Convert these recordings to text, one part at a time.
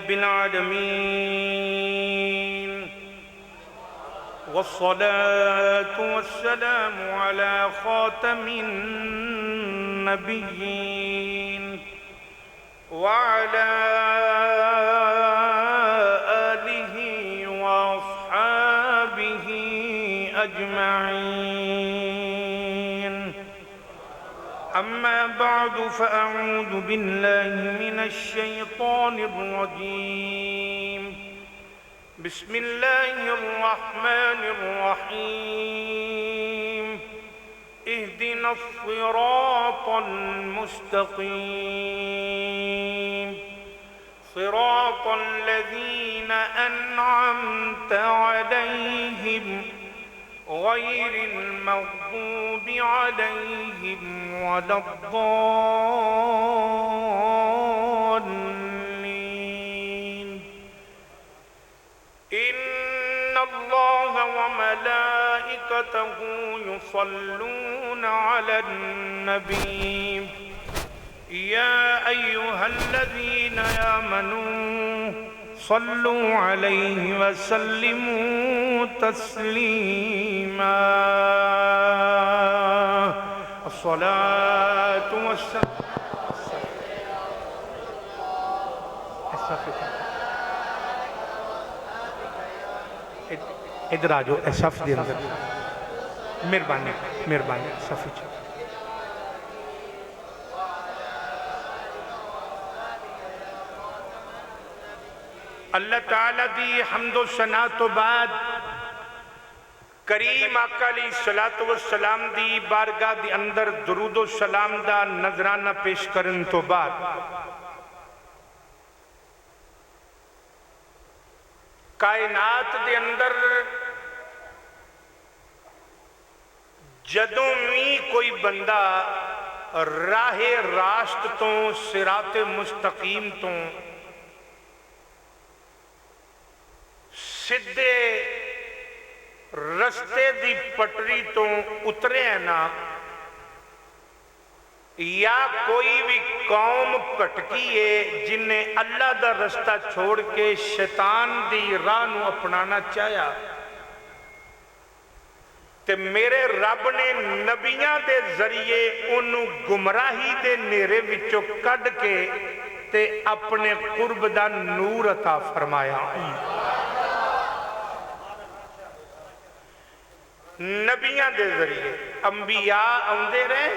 رب العالمين، والصلاة والسلام على خاتم النبيين وعلى آله وأصحابه أجمعين. أما بعد فأعوذ بالله من الشيطان الرجيم. بسم الله الرحمن الرحيم. اهدنا الصراط المستقيم صراط الذين أنعمت عليهم غير المغضوب عليهم ولا الضالين. إن الله وملائكته يصلون على النبي يا أيها الذين آمنوا صلوا عليه وسلموا تسليما. الصلاة والسلام. ادھر آ جاؤ صف دے اندر، مہربانی مہربانی صف وچ. اللہ تعالیٰ دی حمد و ثنا تو بعد کریم آقا علیہ الصلوۃ والسلام دی بارگاہ دی اندر درود و سلام دا نذرانہ پیش کرن تو بعد کائنات دے اندر جدوں بھی کوئی بندہ راہ راست تو صراط مستقیم تو سدھے رستے دی پٹری تو اترے ہیں نا، یا کوئی بھی قوم پٹکی ہے جن نے اللہ دا رستہ چھوڑ کے شیطان دی راہ نو اپنانا چاہیا، تے میرے رب نے نبیاں دے ذریعے انہوں گمراہی دے نیرے وچوں کڈ کے تے اپنے قرب دا نور عطا فرمایا. نبیاں دے ذریعے انبیاء آندے رہے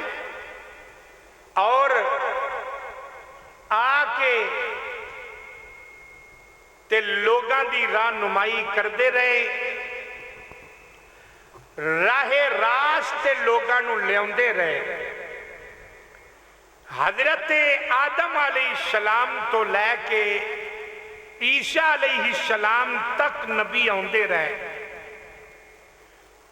اور آ کے تے لوگاں دی راہ نمائی کردے رہے، راہ راست لوگاں نو لے آندے رہے. حضرت آدم علیہ السلام تو لے کے عیسیٰ علیہ السلام تک نبی آندے رہے،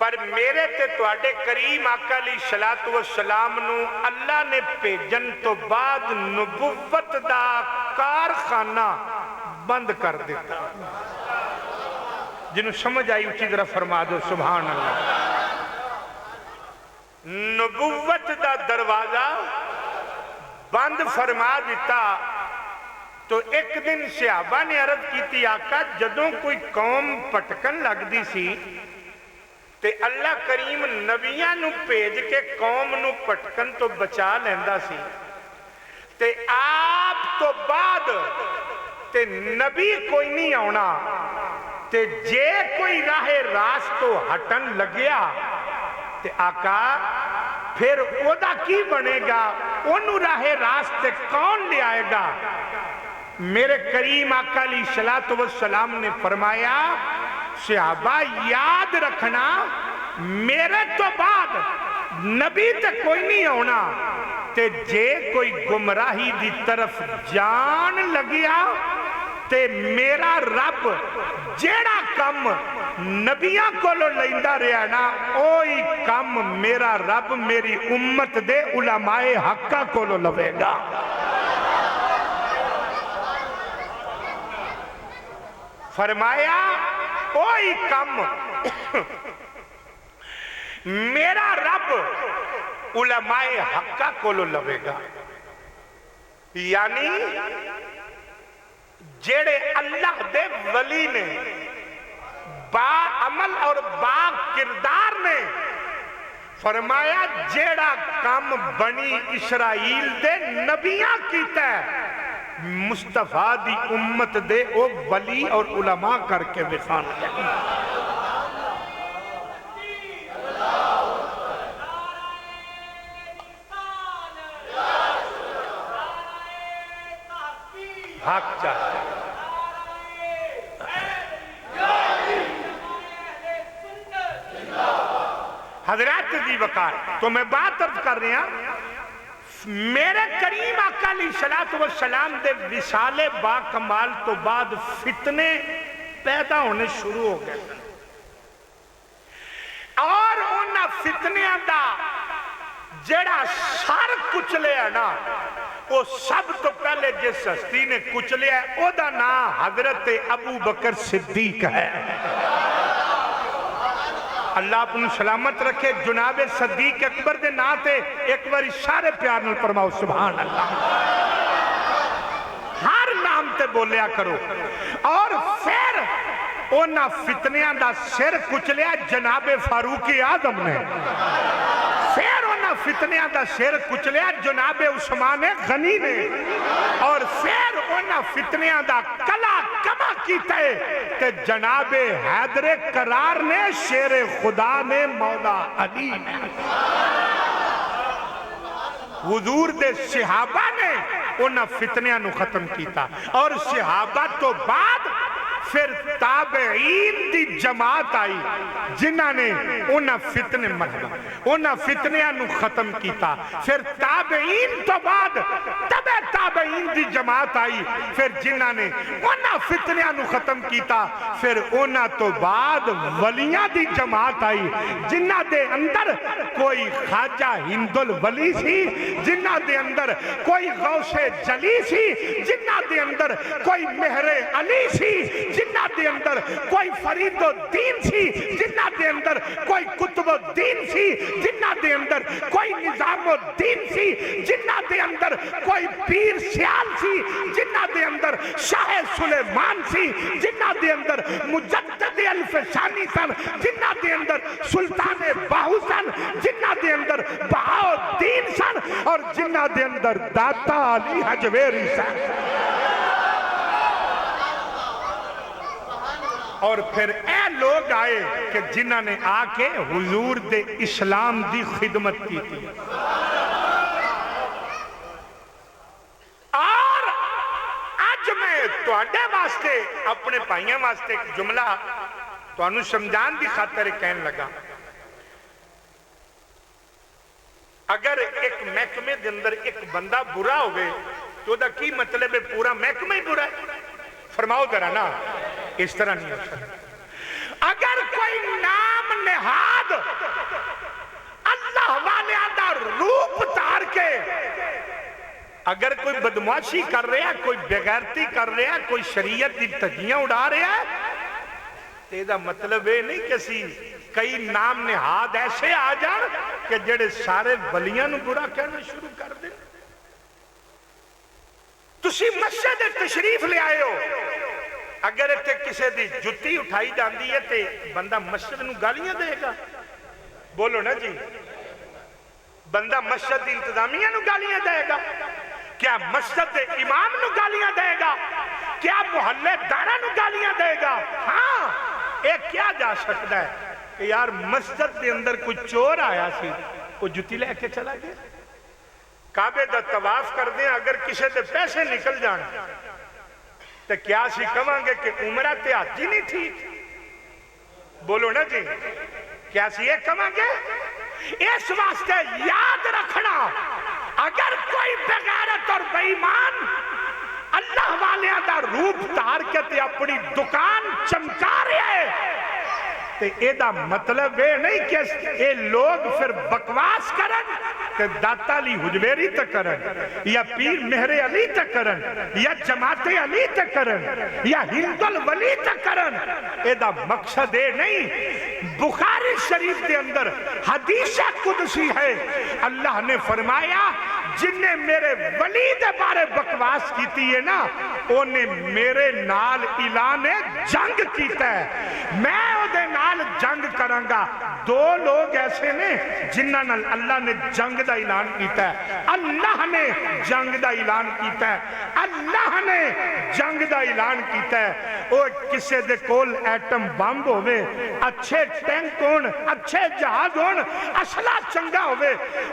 پر میرے تے تواڈے کریم آقا علیہ الصلوۃ والسلام نو اللہ نے بھیجن تو بعد نبوت دا کارخانہ بند کر دیتا. جنہوں سمجھ آئی اچھی طرح فرما دو سبحان اللہ. نبوت دا دروازہ بند فرما دیتا. تو ایک دن صحابہ نے عرض کی تھی آقا جدوں کوئی قوم پٹکن لگ دی سی تے اللہ کریم نبیاں نو بھیج کے قوم نو پٹکن تو بچا لیندا سی، تے آپ تو بعد تے نبی کوئی نہیں آنا، تے جے کوئی راہ راست تو ہٹن لگیا تے آقا پھر او دا کی بنے گا؟ انہوں راہ راست تے کون لے آئے گا؟ میرے کریم آقا علیہ الصلوۃ والسلام نے فرمایا صحابہ یاد رکھنا میرے تو بعد نبی تے کوئی نہیں ہونا، تے جے کوئی گمراہی دی طرف جان لگیا تے میرا رب جیڑا کم نبیاں کو لو لیندا رہا نا اوہی کم میرا رب میری امت دے علماء حقہ کو لو لوے گا. فرمایا اوہی کم میرا رب علماء حقہ کو لو لوے گا. یعنی जेड़े अल्लाह दे वली ने, बा अमल और बा किरदार ने, फरमाया जेड़ा काम बनी इसराइल दे नबियां कीता है, मुस्तफा दी उम्मत दे ओ वली और उलमा करके विखान। हक चाहिए हजरत जी वकार। तो मैं बात अर्ज कर रहा, मेरे करीम आका अलैहिस्सलातु वस्सलाम दे विसाले बा कमाल तो बाद फितने पैदा होने शुरू हो गए और उन्हां फितनियां दा जेड़ा सर कुचलिया ना, वो सब तो पहले जिस हस्ती ने कुचलिया ओदा नाम हजरत अबू बकर सिद्दीक है। अल्लाह अपनू सलामत रखे। जुनाबे सदीक अकबर दे नाम ते एक बार सारे प्यार नाल फरमाओ सुभान अल्लाह। हर नाम ते बोलिया करो। और फिर उन्हां फितनियां दा सिर कुचलिया जनाबे फारूक आजम ने। फिर उन्हां फितनियां दा सिर कुचलिया जनाबे उस्मान गनी ने। और फिर उन्हां फितनियां दा कला कमा कीता है ते जनाबे हैदरे करार ने, शेरे खुदा ने, मौला अली ने, हुजूर दे सहाबा ने उन्हां फितनियां नु खत्म कीता। और सहाबा तो बाद फिर ताबईन दी जमात आई जिन्हां ने उन्हां फितने उन्हां फितनियां नु खत्म कीता। फिर ताबईन तो बाद तबे ताबईन दी जमात आई फिर जिन्हां ने उन्हां फितनियां नु खत्म कीता। फिर उन्हां तो बाद वलियां दी जमात आई जिन्हां दे अंदर कोई ख्वाजा हिंदुल वली सी, जिन्हां दे अंदर कोई गौसे जली सी, जिन्हां दे अंदर कोई मेहरे अली सी, जिन्हां दे अंदर कोई फरीदुद्दीन सी, जिन्हां दे अंदर कोई कुतुबुद्दीन सी, जिन्हां दे अंदर कोई निजामुद्दीन सी, जिन्हां दे अंदर कोई पीर सियाल सी, जिन्हां दे अंदर शाह सुलेमान सी, जिन्हां दे अंदर मुजद्दिद अल्फसानी सन, जिन्हां दे अंदर सुल्तान बाहू सन, जिन्हां दे अंदर बहाउद्दीन सन और जिन्हां दे अंदर दाता अली हजवेरी सन। और फिर ए लोग आए कि जिन्हां ने आके हुजूर दे इस्लाम दी खिदमत की थी। और आज मैं तुहाडे वास्ते अपने भाइयों वास्ते एक जुमला तुहानू समझाने की खातर कहन लगा। अगर एक महकमे के अंदर एक बंदा बुरा होवे तो उसका की मतलब है? पूरा महकमा ही बुरा है? फरमाओ जरा ना, इस तरह नहीं हो सकता। अगर कोई नाम निहाद अल्लाह वाले दा रूप तार के अगर कोई बदमाशी कर रहा है, कोई बेगैरती कर रहा है, कोई शरीयत की धज्जियां उड़ा रहा है, तो इसका मतलब ये नहीं कि असी कई नाम निहाद ऐसे आ जान कि जेड़े सारे वलियां नू बुरा कहना शुरू कर दें। तुसी मस्जिद तशरीफ ले आए हो, अगर इत्थे किसी की जुत्ती उठाई जाती है तो बंदा मस्जिद नू गालियां देगा? बोलो ना जी, बंदा मस्जिद की इंतजामिया नू गालियां देगा? क्या मस्जिद के इमाम नू गालियां देगा? क्या मुहल्लेदारा नू गालियां देगा? हाँ, ये क्या जा सकता है कि यार मस्जिद के अंदर कोई चोर आया सी, वो जुत्ती लेके चला गया। काबे दा तवाफ कर दे, अगर किसी के पैसे निकल जान तो क्या सी कहांगे कि उमरा ते हज ही नहीं ठीक? बोलो ना जी, क्या सी ये कहांगे? इस वास्ते याद रखना, अगर कोई बेगैरत और बेईमान अल्लाह वाले दा रूप धार के ते अपनी दुकान चमका रहा है, तो एदा मतलब ये नहीं कि ये लोग फिर बकवास करन ते दाता अली हुजवेरी तक करन, या पीर मेहरे अली तक करन, या जमाते अली तक करन, या हिंदुल वली तक करन। एदा मकसद ये नहीं। बुखारी शरीफ के अंदर हदीस कुदसी है, अल्लाह ने फरमाया जिन्हें मेरे वली दे बारे बकवास कीती है ना उन्हें मेरे नाल ऐलान जंग कीता है। मैं उहदे नाल जंग करांगा। दो लोग ऐसे ने जिन्हां नाल अल्लाह ने जंग दा ऐलान कीता है। अल्लाह ने जंग दा ऐलान कीता है। अल्लाह ने जंग दा ऐलान कीता है। ओ किसे दे कोल एटम बम होवे, अच्छे टैंक होण, अच्छे जहाज होण, असला चंगा होवे,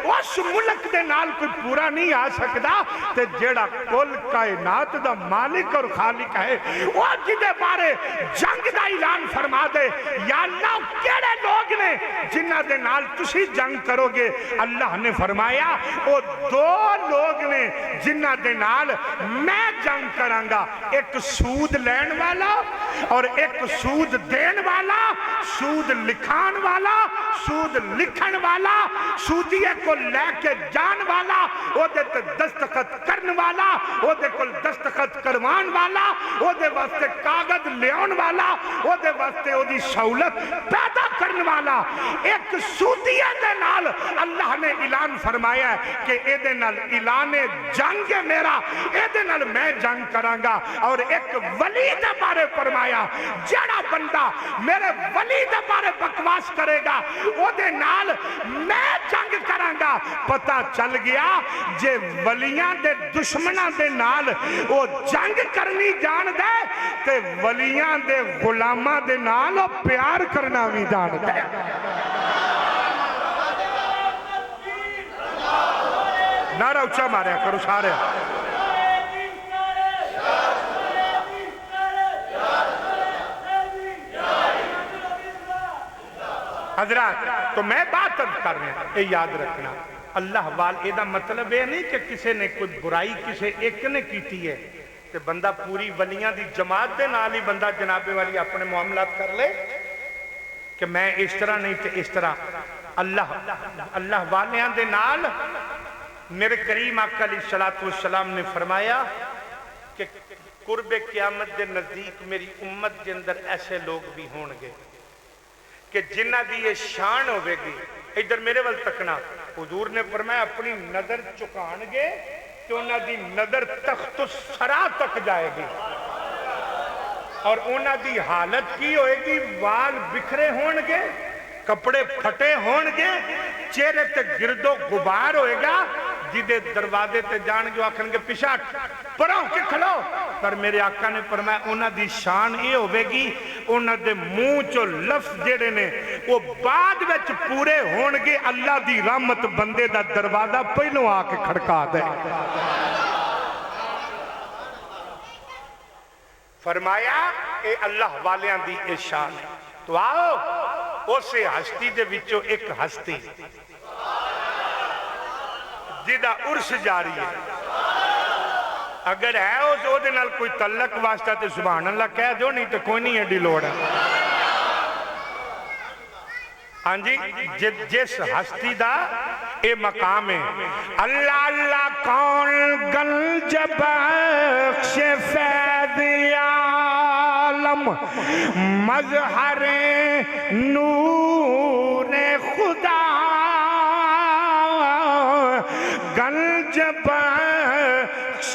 उस मुल्क दे नाल कोई पूरा नहीं आ सकदा। ते जेड़ा कुल कायनात दा मालिक और खालिक है वो जिदे बारे जंग दा ऐलान फरमा दे। या अल्लाह केड़े लोग ने जिन्हां दे नाल तुसी जंग करोगे? अल्लाह ने फरमाया वो दो लोग ने जिन्हां दे नाल मैं जंग करांगा। एक सूद लैण वाला और एक सूद देण वाला, सूद लिखान वाला, सूद लिखण वाला, सूदिये को लैके जान वाला, ओदे ते दस्तखत करन वाला, ओदे कोल दस्तखत करवान वाला, ओदे वास्ते कागज लियाउण वाला, ओदे वास्ते ओदी सहूलत पैदा करन वाला। एक सूदिये दे नाल अल्लाह ने ऐलान फरमाया कि एदे नाल ऐलाने जंग है मेरा, एदे नाल मैं जंग करांगा। और एक वली दे बारे फरमाया जेड़ा बंदा मेरे वली दे बारे बकवास करेगा ओदे नाल मैं जंग करांगा। पता चल गया जे वलियां दे दुश्मनां दे नाल ओ जंग करनी जान दे ते वलियां दे गुलामां दे नाल ओ प्यार करना भी जान दे। नारा उच्चा मारिया करो सारे। हजरत तो मैं बात कर रहा हूं, ये याद रखना अल्लाह वाल एदा मतलब ये नहीं कि किसी ने कोई बुराई किसी एक ने की है तो बंदा पूरी वलियां दी जमात दे नाल ही बंदा जनाबे वाली अपने मामलात कर ले कि मैं इस तरह नहीं तो इस तरह। अल्लाह वालियां दे नाल मेरे करीम आका अलैहिस्सलातु वस्सलाम ने फरमाया कि कुर्बे क़यामत के नज़दीक मेरी उम्मत के अंदर ऐसे लोग भी होंगे कि जिन्हां दी ये शान होगी। इधर मेरे वाल तकना, हुजूर ने फरमाया अपनी नजर झुकाणगे तो उन्हां दी नजर तख्त सरा तक जाएगी और उन्हां दी हालत की होएगी? वाल बिखरे होणगे, कपड़े फटे होणगे, चेहरे ते गिरदो गुबार होएगा। जिदे दरवाजे ते जान जो आखणगे पिछा परों के खलो। पर मेरे आका ने फरमाया उन्हां दी शान ये होगी उन्हां दे मुंह चो लफ्ज जेड़े ने वो बाद विच पूरे होणगे। अल्लाह दी रहमत बंदे दा दरवाजा पहलों आके खड़का दे। फरमाया ये अल्लाह वालियां दी ये शान है। तो आओ उसे हस्ती दे विचों एक हस्ती जिदा उर्स जारी है, अगर है उस ओदे नाल कोई तल्लक वास्ता तो सुभान अल्लाह कह दो, नहीं तो कोई नहीं एडी लोड़ है। हाँ जी, जिस हस्ती दा ए मकाम है अल्लाह अल्लाह कौन गंज बख्श फैज़ आलम मज़हरे नूरे खुदा गंज बख्श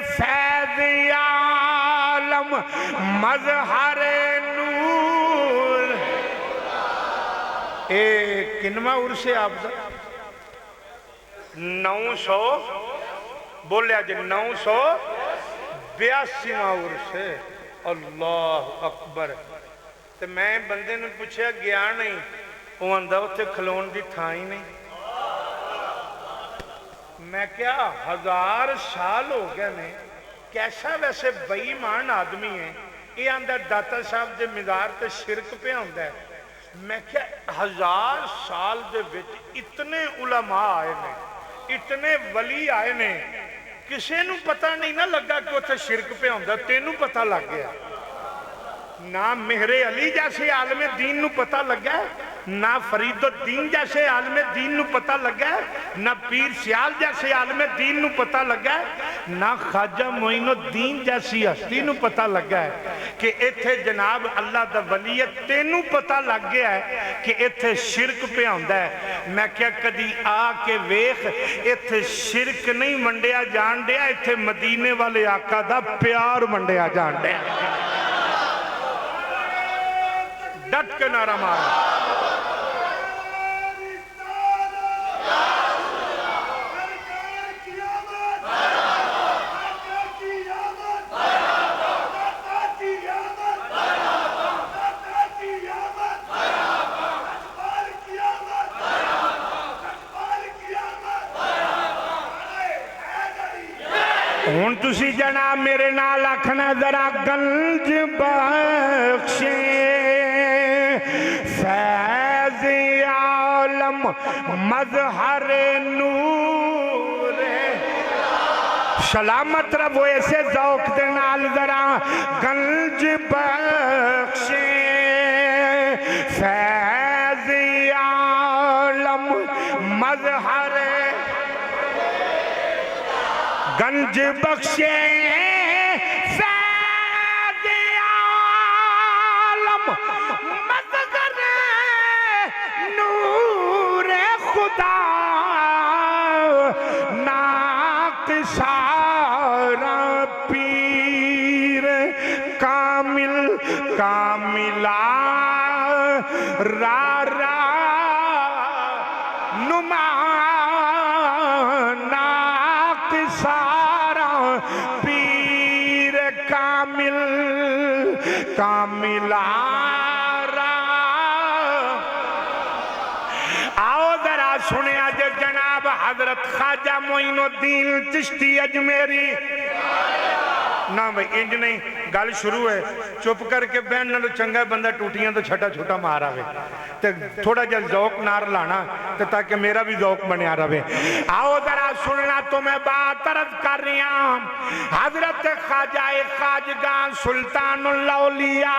फैज़ आलम मज़हरे नूर। ए किनवा उर्स आप 900 बोलिया जी 982वां उर्स है। अल्लाह अकबर। तो मैं बंदे ने पूछा गया नहीं, वो आंदा उत्थे खलोन की थां ही नहीं। मैं क्या 1000 साल हो गए ने, कैसा वैसे बेईमान आदमी है। ये आंदा दाता साहब के मिज़ार ते शिरक पे आंदा है। मैं क्या 1000 साल दे विच इतने उलमा आए ने, इतने वली आए ने, किसी नू पता नहीं ना लगा कि उत्थे शिरक पे आंदा। तेनू पता लग गया ना? मेहरे अली जैसे आलमे दीन नू पता लगा ना फरीदुद्दीन जैसे आलमे दीन नू पता लगा, ना पीर सियाल जैसे आलमे दीन नू पता लगा, ना ख्वाजा मोइनुद्दीन जैसी हस्ती नू पता लगा कि इत्थे जनाब अल्लाह दा वली है। तेनू पता लग गया है कि इत्थे शिरक पे आंदा है। मैं क्या कदी आके वेख, इत्थे शिरक नहीं वंडिया जान दिया, इत्थे मदीने वाले आका दा प्यार वंडिया जान दिया। डट के नारा मार। हुण तुसी जनाब मेरे नाल आखना जरा गंज बख्शे फैज़ आलम मज़हर नूर सलामत रहो ऐसे ज़ौक़ दे नाल जरा गंज बख्शे फैज़ आलम मज़हर गंज बख्शे फैज़ आलम मज़हर नूर खुदा नाक़िसारा पीर कामिल कामिला रा रा नुमा सारा पीर कामिल कामिलारा। आओ जरा सुने जे जनाब हजरत ख्वाजा मोइनुद्दीन चिश्ती अजमेरी ना भाई इंज नहीं गल शुरू है चुप करके बहन नालों चंगा बंदा टूटियां तो छटा छुटा मार आवे ते थोड़ा जा ज़ौक़ नार लाना ते ताकि मेरा भी ज़ौक़ बनया रहे। आओ जरा सुनना तो मैं बात अर्ज कर रही हूं। हजरत ख्वाजा खाजगा सुल्तानुल औलिया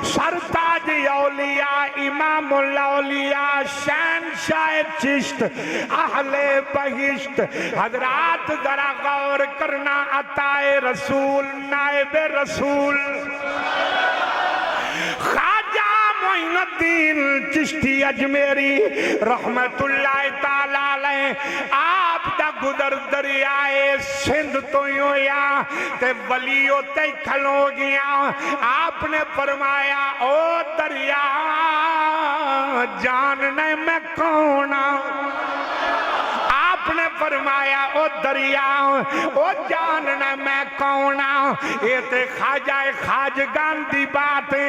सरताज औलिया इमामुल औलिया शहंशाह चिश्त अहले बहिश्त हजरात जरा गौर करना अताए रसूल नायबे रसूल ख्वाजा मोइनुद्दीन चिश्ती अजमेरी रहमतुल्लाह ताला अलैह आप दा गुदर दरियाए सिंध तो होया ते वलियों ते खलो गया। आपने फरमाया ओ दरिया जानने मैं कौन आपने फरमाया ओ दरिया ओ जानना मैं कौन ये ते ख्वाजा खाजगान दी बात है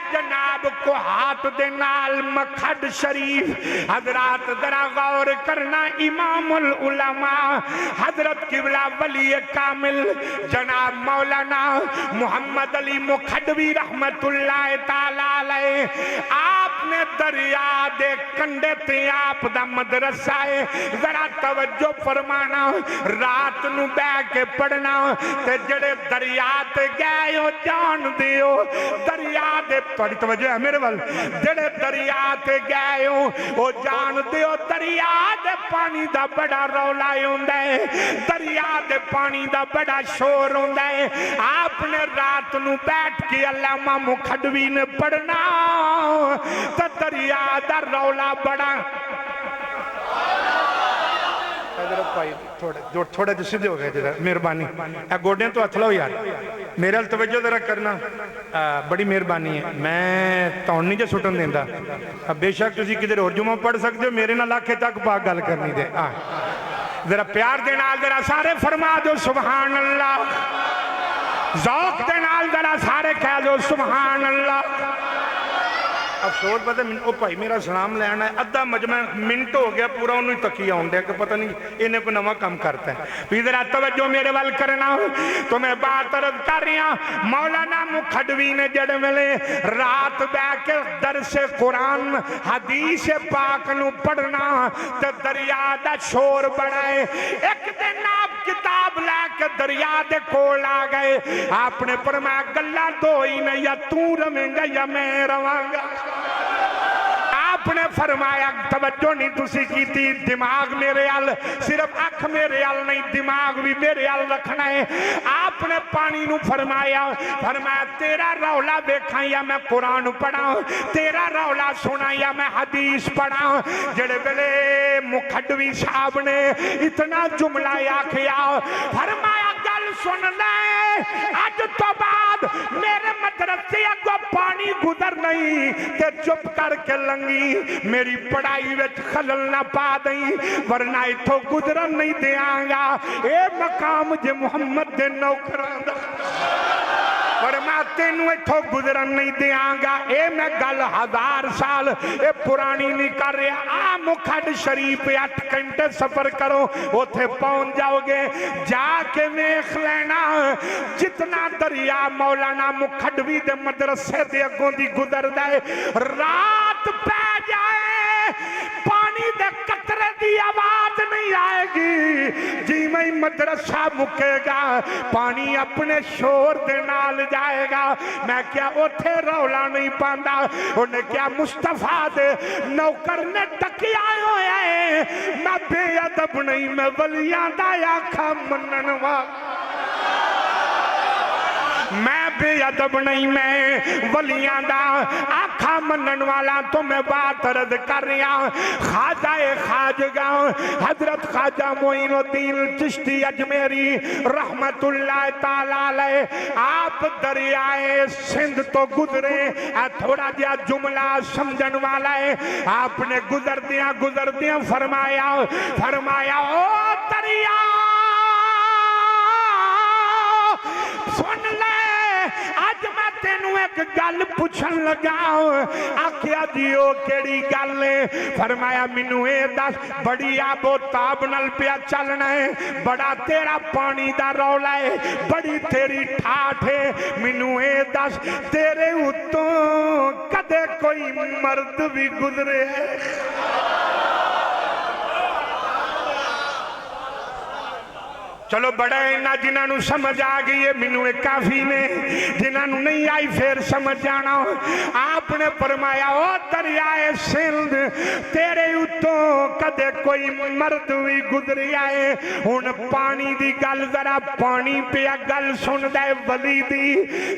जनाब को हाथ दे नाल मखड शरीफ हजरात जरा गौर करना इमामुल उलमा हजरत किबला वली कामिल जनाब मौलाना मोहम्मद अली मुखडवी रहमतुल्लाह ताला अलैह आपने दरिया दे कंडे ते आप दा मदरसा है जरा तवज्जो फरमाना रात नू बह के पढ़ना ते जड़े दरिया ते गए हो जान दियो दरिया दे थोड़ी तवज्जो है मेरे वाल जड़े दरिया ते गए हो वो जान दियो दरिया दे पानी दा बड़ा रौला होंदा है दरिया दे पानी दा बड़ा शोर होंदा है। आपने रात नू बैठ के अल्लामा मुखडवी ने पढ़ना तो दरिया दा रौला बड़ा भाई थोड़ा जो सीधे हो गए जरा मेहरबानी गोडियां तो हथ लो यार मेरे हाल तवज्जो जरा करना बड़ी मेहरबानी है मैं तो नहीं जो सुटन देंदा बेशक तुसी किधर होर जुमा पढ़ सकते हो मेरे नाल आखे तक पाक गल करनी दे जरा प्यार दे नाल जरा सारे फरमा दो सुभान अल्लाह ज़ौक़ दे नाल जरा सारे कह दो सुभान अल्लाह। अफसोस पता ओ भाई मेरा सलाम लैना है अद्धा मजमा मिनट हो गया पूरा उन्होंने तकी आउन दिया कि पता नहीं इन्हें कोई नवा काम करता है। भी जरा तवज्जो मेरे वाल करना तो मैं बात अर्ज कर रही हूं मौलाना मुखडवी ने जड़े वेले रात बह के दरसे कुरान हदीस पाक नू पढ़ना ते दरिया दा शोर बड़ा है। एक दिन आप किताब लैके दरिया दे कोल आ गए आपने फरमाया गल्लां दो ही ने या तू रवेंगा या मैं रवांगा। آپ نے فرمایا توجہ نہیں تسی کیتی دماغ میرے ال صرف اکھ میرے ال نہیں دماغ بھی میرے ال رکھنا ہے آپ نے پانی نو فرمایا تیرا رولا دیکھا یا میں قرآن پڑھا تیرا رولا سنا یا میں حدیث پڑھا جڑے بلے مکھڈوی صاحب نے اتنا جملہ آکھیا فرمایا گل سن لے اج تو بعد میرے مدرسے اگو پانی گزر نہیں تے چپ کر کے لنگی میری پڑھائی وچ خلل نہ پا دیں ورنہ اتھو گزرن نہیں دیاں گا اے مقام جے محمد دے نوکراں دا فرمایا تینوں اتھو گزرن نہیں دیاں گا اے میں گل 1000 سال اے پرانی نہیں کر رہا آ مکھڈ شریف 8 گھنٹے سفر کرو اوتھے پہنچ جاؤ گے جا کے ویکھ لینا جتنا دریا مولانا مکھڈوی دے مدرسے دے اگوں دی گزردا ہے رات پہ جائے پانی دے قطرے دی آواز نہیں آئے گی جی میں مدرسہ مکے گا پانی اپنے شور دے نال جائے گا میں کیا اوتھے رولا نہیں پاندا انہیں کیا مصطفیٰ دے نوکر نے ٹکی آئے ہوئے ہیں میں بے ادب نہیں میں ولیاں دا آکھا منن والا میں بے ادب نہیں میں ولیاں دا آکھا منن والا تو میں بات رد کر رہا خواجہ خواجگاں حضرت خواجہ معین الدین چشتی اجمیری رحمت اللہ تعالیٰ علیہ آپ دریائے سندھ تو گزرے تھوڑا جا جملہ سمجھن والا ہے آپ نے گزر دیاں فرمایا او دریا سن لے آج میں تینوں ایک گل پوچھن لگا آکھیا جیو کیڑی گل ہے فرمایا مینوں اے دس بڑی آب و تاب نال پیا چلنا ہے بڑا تیرا پانی دا رولا ہے بڑی تیری ٹھاٹھ ہے مینوں اے دس تیرے اتوں کدے کوئی مرد بھی گزرے چلو بڑا اینا جنہاں نو سمجھ آگئی ہے منو ایک کافی نے جنہاں نو نہیں آئی پھر سمجھ جانا آپ نے فرمایا او دریائے سندھ تیرے اتوں کدے کوئی مرد بھی گزری آئے ان پانی دی گل ذرا پانی پہ گل سن دے ولی دی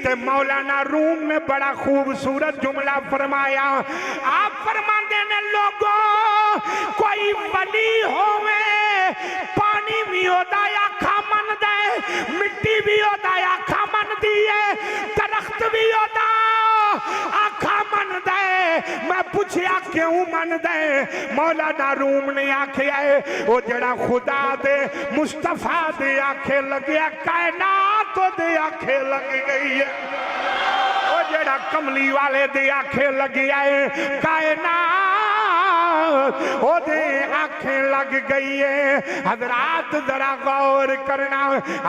تے مولانا روم میں بڑا خوبصورت جملہ فرمایا آپ فرما دینے لوگوں کوئی ولی ہوئے پانی بھی ہوتا یا کھامن دے مٹی بھی ہوتا یا کھامن دیئے درخت بھی ہوتا آکھا من دے میں پوچھیا کیوں من دے مولانا روم نے آکھے آئے وہ جڑا خدا دے مصطفیٰ دے آکھے لگیا کائنات دے آکھے لگ گئی ہے وہ جڑا کملی والے دے آکھے لگی آئے کائنات او دے آنکھیں لگ گئی ہے حضرات ذرا غور کرنا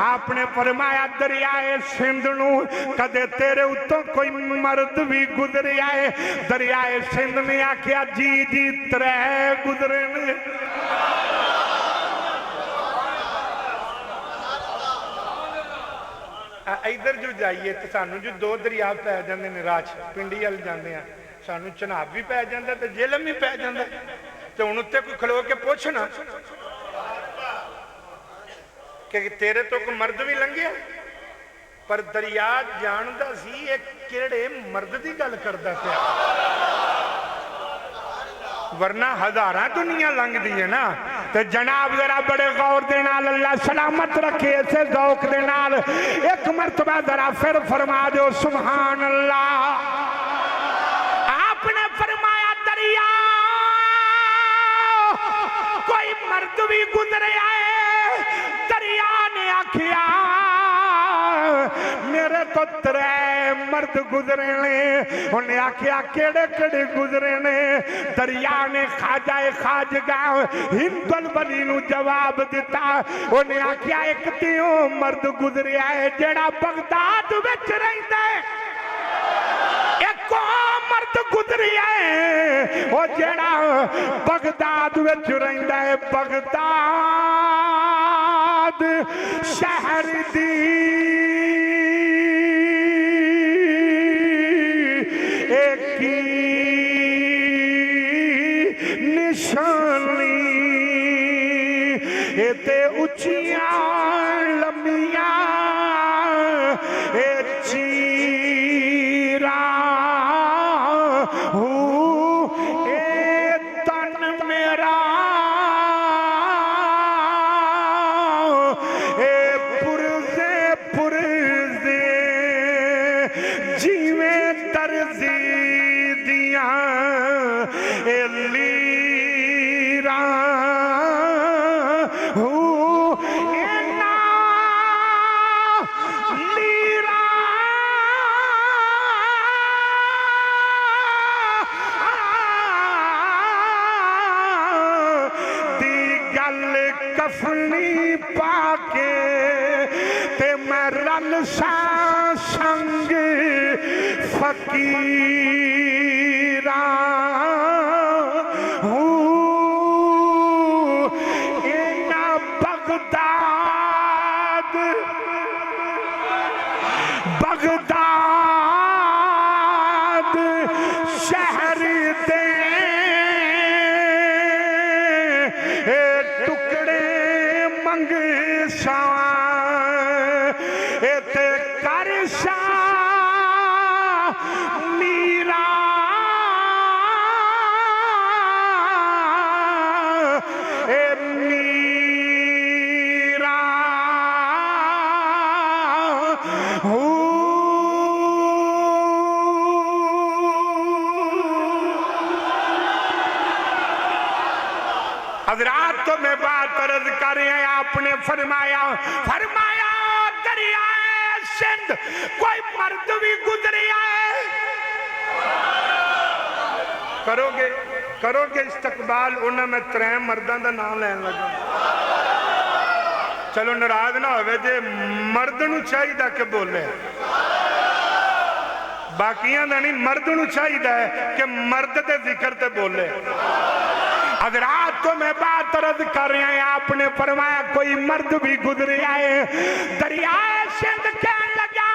آپ نے فرمایا دریائے سندھ نو کدے تیرے اتوں کوئی مرد بھی گزرے آئے دریائے سندھ نے آکھیا جی جی ترے گزرے نے ادھر جو جائیے تو سانو جو 2 دریا پہ جاندے نے راج پنڈی ال جاندے ہیں سانو چناب بھی پہ جاندے تے جیلم بھی پہ جاندے تو ان اتے کوئی کھلو کے پوچھنا کہ تیرے تو کوئی مرد بھی لنگیا پر دریا جاندہ سی ایک کیڑے مرد دی گل کردہ تھا ورنہ ہزاراں دنیا لنگ دی ہے نا تو جناب ذرا بڑے غور دینال اللہ سلامت رکھے اسے ذوق دینال ایک مرتبہ ذرا پھر فرما دو سبحان اللہ آپ نے فرمایا دریا کوئی مرد بھی گزرے آئے دریا نے آکھیا میرے تو 3 مرد گزرے نے انہیں آکھیا کیڑے کیڑے گزرے نے دریا نے خواجہ خواجگاں ہند الولی نو جواب دیتا انہیں آکھیا ایک تیوں مرد گزرے آئے جڑا بغداد وچ رہندا ہے ایک مرد گزری ہے وہ جڑا بغداد وچ رہندا ہے بغداد شہر دی ایک दर्जी दियां लीरां कफनी पाके ते मैं रल सा संग फकीरा इना बगदाद बगदाद शहर दे इते कर मीरा ए मीरा हजरात तो मैं बात अर्ज कर रहे हैं आपने फरमाया फरमाया दरियाए सिंध कोई मर्द भी गुजरिया है करोगे करोगे इस्तकबाल उन्हें मैं 3 मर्दों का नाम लैन लगा चलो नाराज ना हो जे मर्द नूं चाहिए कि बोले बाकियां दा नहीं मर्द नूं चाहिए कि मर्द के जिक्र ते बोले हजरात तो मैं बात अर्ज कर रहा है आपने फरमाया कोई मर्द भी गुजरे आए दरियाए सिंध कहन लगा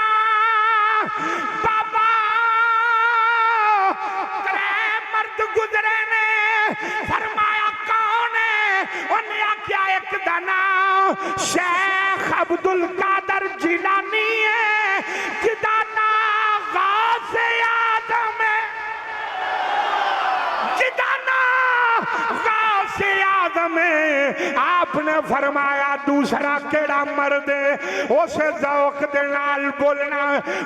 बाबा 3 मर्द गुजरे ने फरमाया कौन है उन्हें आख्या एक दा नाम शेख अब्दुल कादर जिलानी है जिदा नाम गौसे आजम है जिदा में आपने फरमाया दूसरा केड़ा मर्द उस ज़ौक़ दे नाल बोलना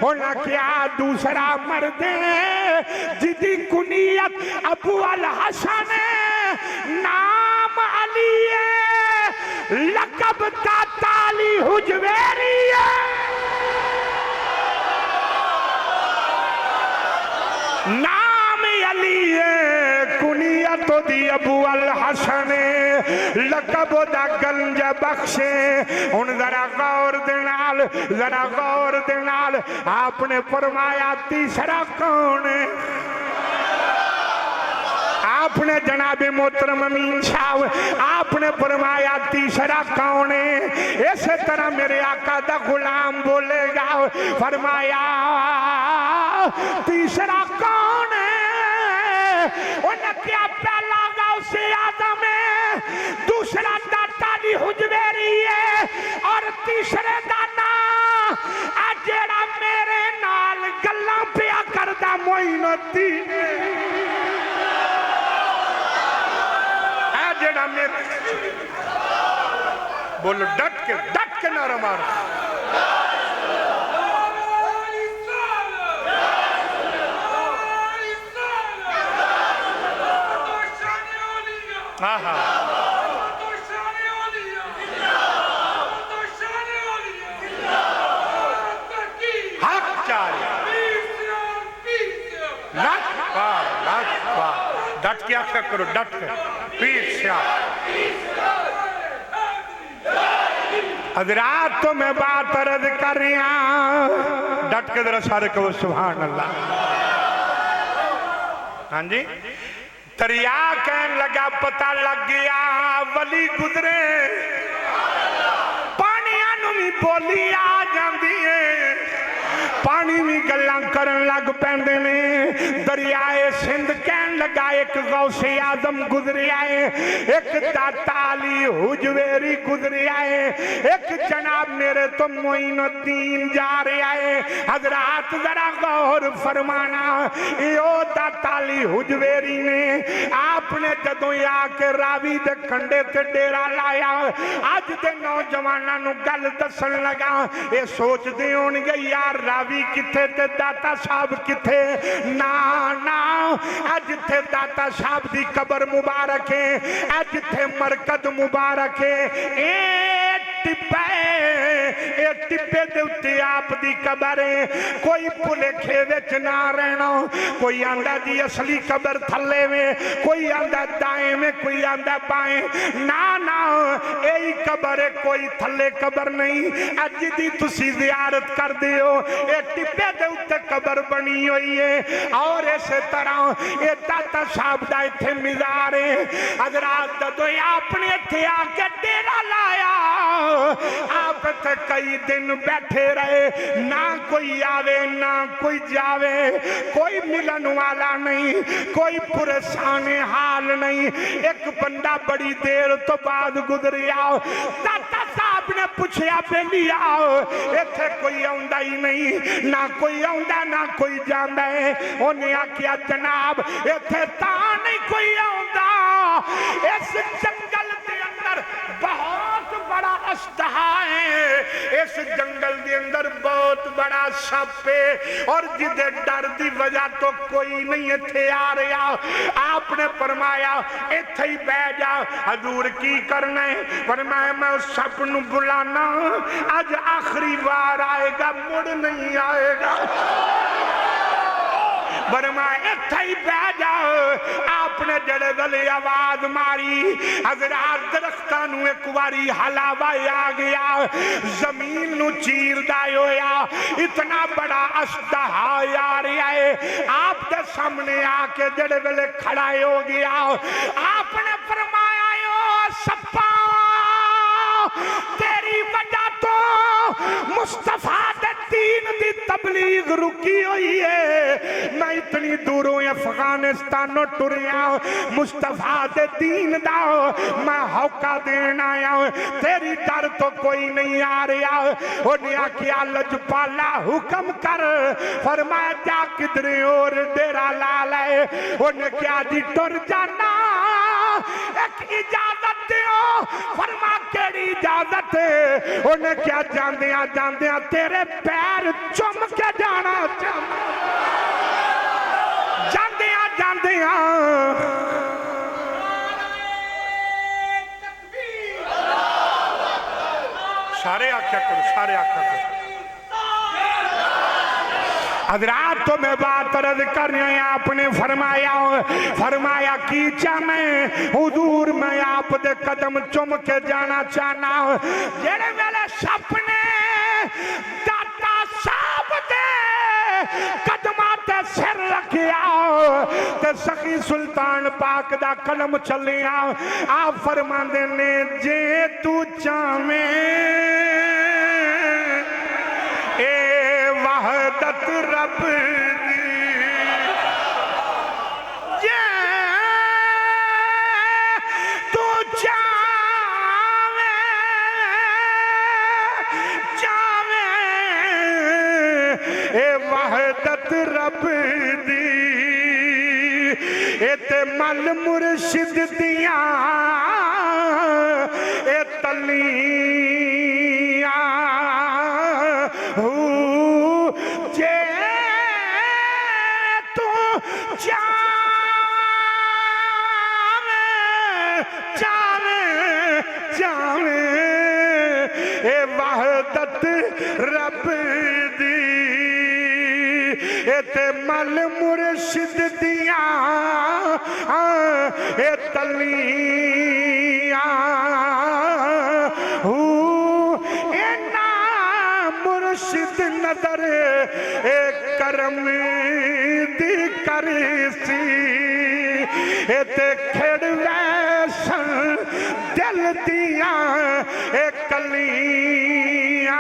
उन्हें क्या दूसरा मर्द जिदी कुनियत अबू अल हसन नाम अली है लक़ब ताली हुजवेरी है नाम अली है कुनियत दी अबू अल हसन लकब दा गंज बख्शे हुन जरा गौर दे नाल आपने फरमाया तीसरा कौन है आपने जनाबे मोहतरम अमीन साहब आपने फरमाया तीसरा कौन है इस तरह मेरे आका दा गुलाम बोलेगा फरमाया तीसरा कौन है उन्हें क्या पहला गौसे आजम है दूसरा ताली हुजवेरी है और तीसरे दा नाम जेड़ा मेरे नाल गल्लां पिया करदा मोइनुद्दीन जेड़ा मेरे बोलो डट के नारा मारो हाँ हाँ हक डट के आख्या करो डट के पीछे हजरात तो मैं बात अर्ज कर रहा डट के जरा सारे कहो सुभान अल्लाह हाँ जी दरिया कहन लगा पता लग गया वली गुजरे पानिया नूं भी बोली आ जाती है पानी भी गल्लां करन लग पैंदे ने दरियाए सिंध कहन लगा एक गौसे आजम गुजरिया है एक दाता अली हुजवेरी गुजरिया है एक जनाब मेरे तो मोइनुद्दीन जा रहा है हजरात जरा गौर फरमाना यो दाता अली हुजवेरी ने आपने जदों आके रावी दे कंडे ते डेरा लाया अज दे नौजवानां नूं गल दसन लगा ये सोचदे होणगे यार रावी रावी किथे ते दाता साहब किथे ना ना जिथे दाता साहब दी कबर मुबारक है जिथे मरकद मुबारक है टिब्बे दे उत्ते आप दी कबर है कोई भुलेखे विच ना रहना कोई आंदा जी असली कबर थल्ले में कोई आंदा दाएं में कोई आंदा बाएं ना ना यही कबर है कोई थल्ले कबर नहीं अज दी तुसी ज़ियारत कर दियो ये टिब्बे दे उत्ते कबर बनी हुई है और इस तरह ये दाता साहब दा इत्थे मिज़ार है हज़रात जदों आपने इत्थे आके डेरा लाया आप इत्थे कई दिन बैठे रहे ना कोई आवे ना कोई जावे कोई मिलन वाला नहीं कोई परेशान हाल नहीं एक बंदा बड़ी देर तो बाद गुजरिया दाता साहब ने पूछया बेली आओ इत्थे कोई आउंदा ही नहीं ना कोई आउंदा ना कोई जांदा है उन्हें आख्या जनाब इत्थे तां नहीं कोई आउंदा इस जंगल के अंदर बहुत बड़ा अष्टहा है इस जंगल के अंदर बहुत बड़ा सप है और जिदे डर की वजह तो कोई नहीं इत्थे आ रहा आपने फरमाया इत्थे ही बह जा हजूर की करना है फरमाया मैं उस सप नूं बुलाना अज आखिरी बार आएगा मुड़ नहीं आएगा बरमा इत्थे ही बह जाओ आपने जड़े गले आवाज मारी हज़रात दरख्तां नूं एक बारी हलावा आ गया जमीन नूं चीरदा होया इतना बड़ा अष्टहा आ रहा है आप दे सामने आके जड़े वेले खड़ा हो गया आपने फरमाया ओ सप्पा तेरी वजह तो मुस्तफा दे दीन दी तबलीग रुकी हुई है मैं इतनी दूरों अफगानिस्तानों टुरिया मुस्तफा दे दीन दा मैं हौका देन आया तेरी डर तो कोई नहीं आ रहा उन्हें आख्या लजपाला हुक्म कर फरमाया जा किधरे और डेरा ला ले उन्हें क्या जी टुर जाना एक इजाजत दियो फरमा केड़ी इजाजत उन्हें क्या जांदिया जांदिया तेरे पैर चुम के जाना जांदिया जांदिया सारे आख्या करो सारे आख्या करो हज़रात तो मैं बात अर्ज कर रहे हैं आपने फरमाया फरमाया की चाहे हुजूर मैं आप दे कदम चुम के जाना चाहना जेड़े मेरे सपने दाता साहब दे कदमां ते सिर रखिया ते सखी सुल्तान पाक दा कलम चलिया आप फरमांदे ने जे तू चाहे वहदत रब ये तू चावे चावे ए वहदत रब दी ए ते मल मुर्शिद दिया ए तलिया वहदत रब दी ते मल मुर्शिद दिया ए तलिया ना मुर्शिद नदर ए करम दी करसी ते खेड़ वैसन दिल दिया ए कलियां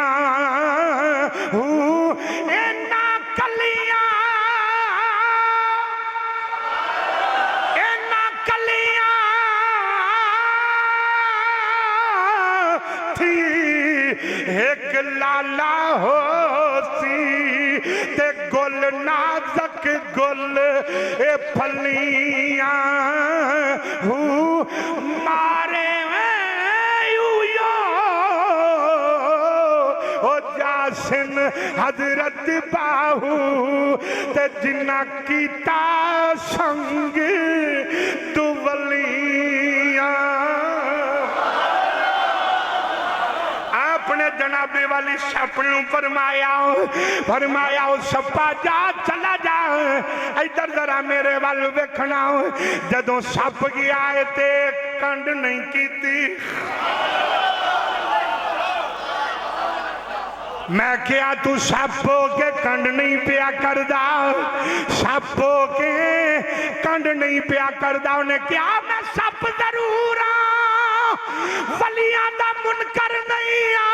ना कलियां थी एक लाला हो सी ते गुल नाजक गुल ए फलियां मारे सिन हजरत बाहू ते जिन्ना कीता संग तू वलियां अपने जनाबे वाली सपने फरमाया फरमाया सपा जा चला जा इधर जरा मेरे वाल वेखना जदों सप गया है ते कंड नहीं कीती मैं क्या तू सप हो के कंड नहीं पिया करदा सप हो के कंड नहीं पिया करदा उन्हें क्या मैं सप जरूर वलियां दा मुनकर नहीं आ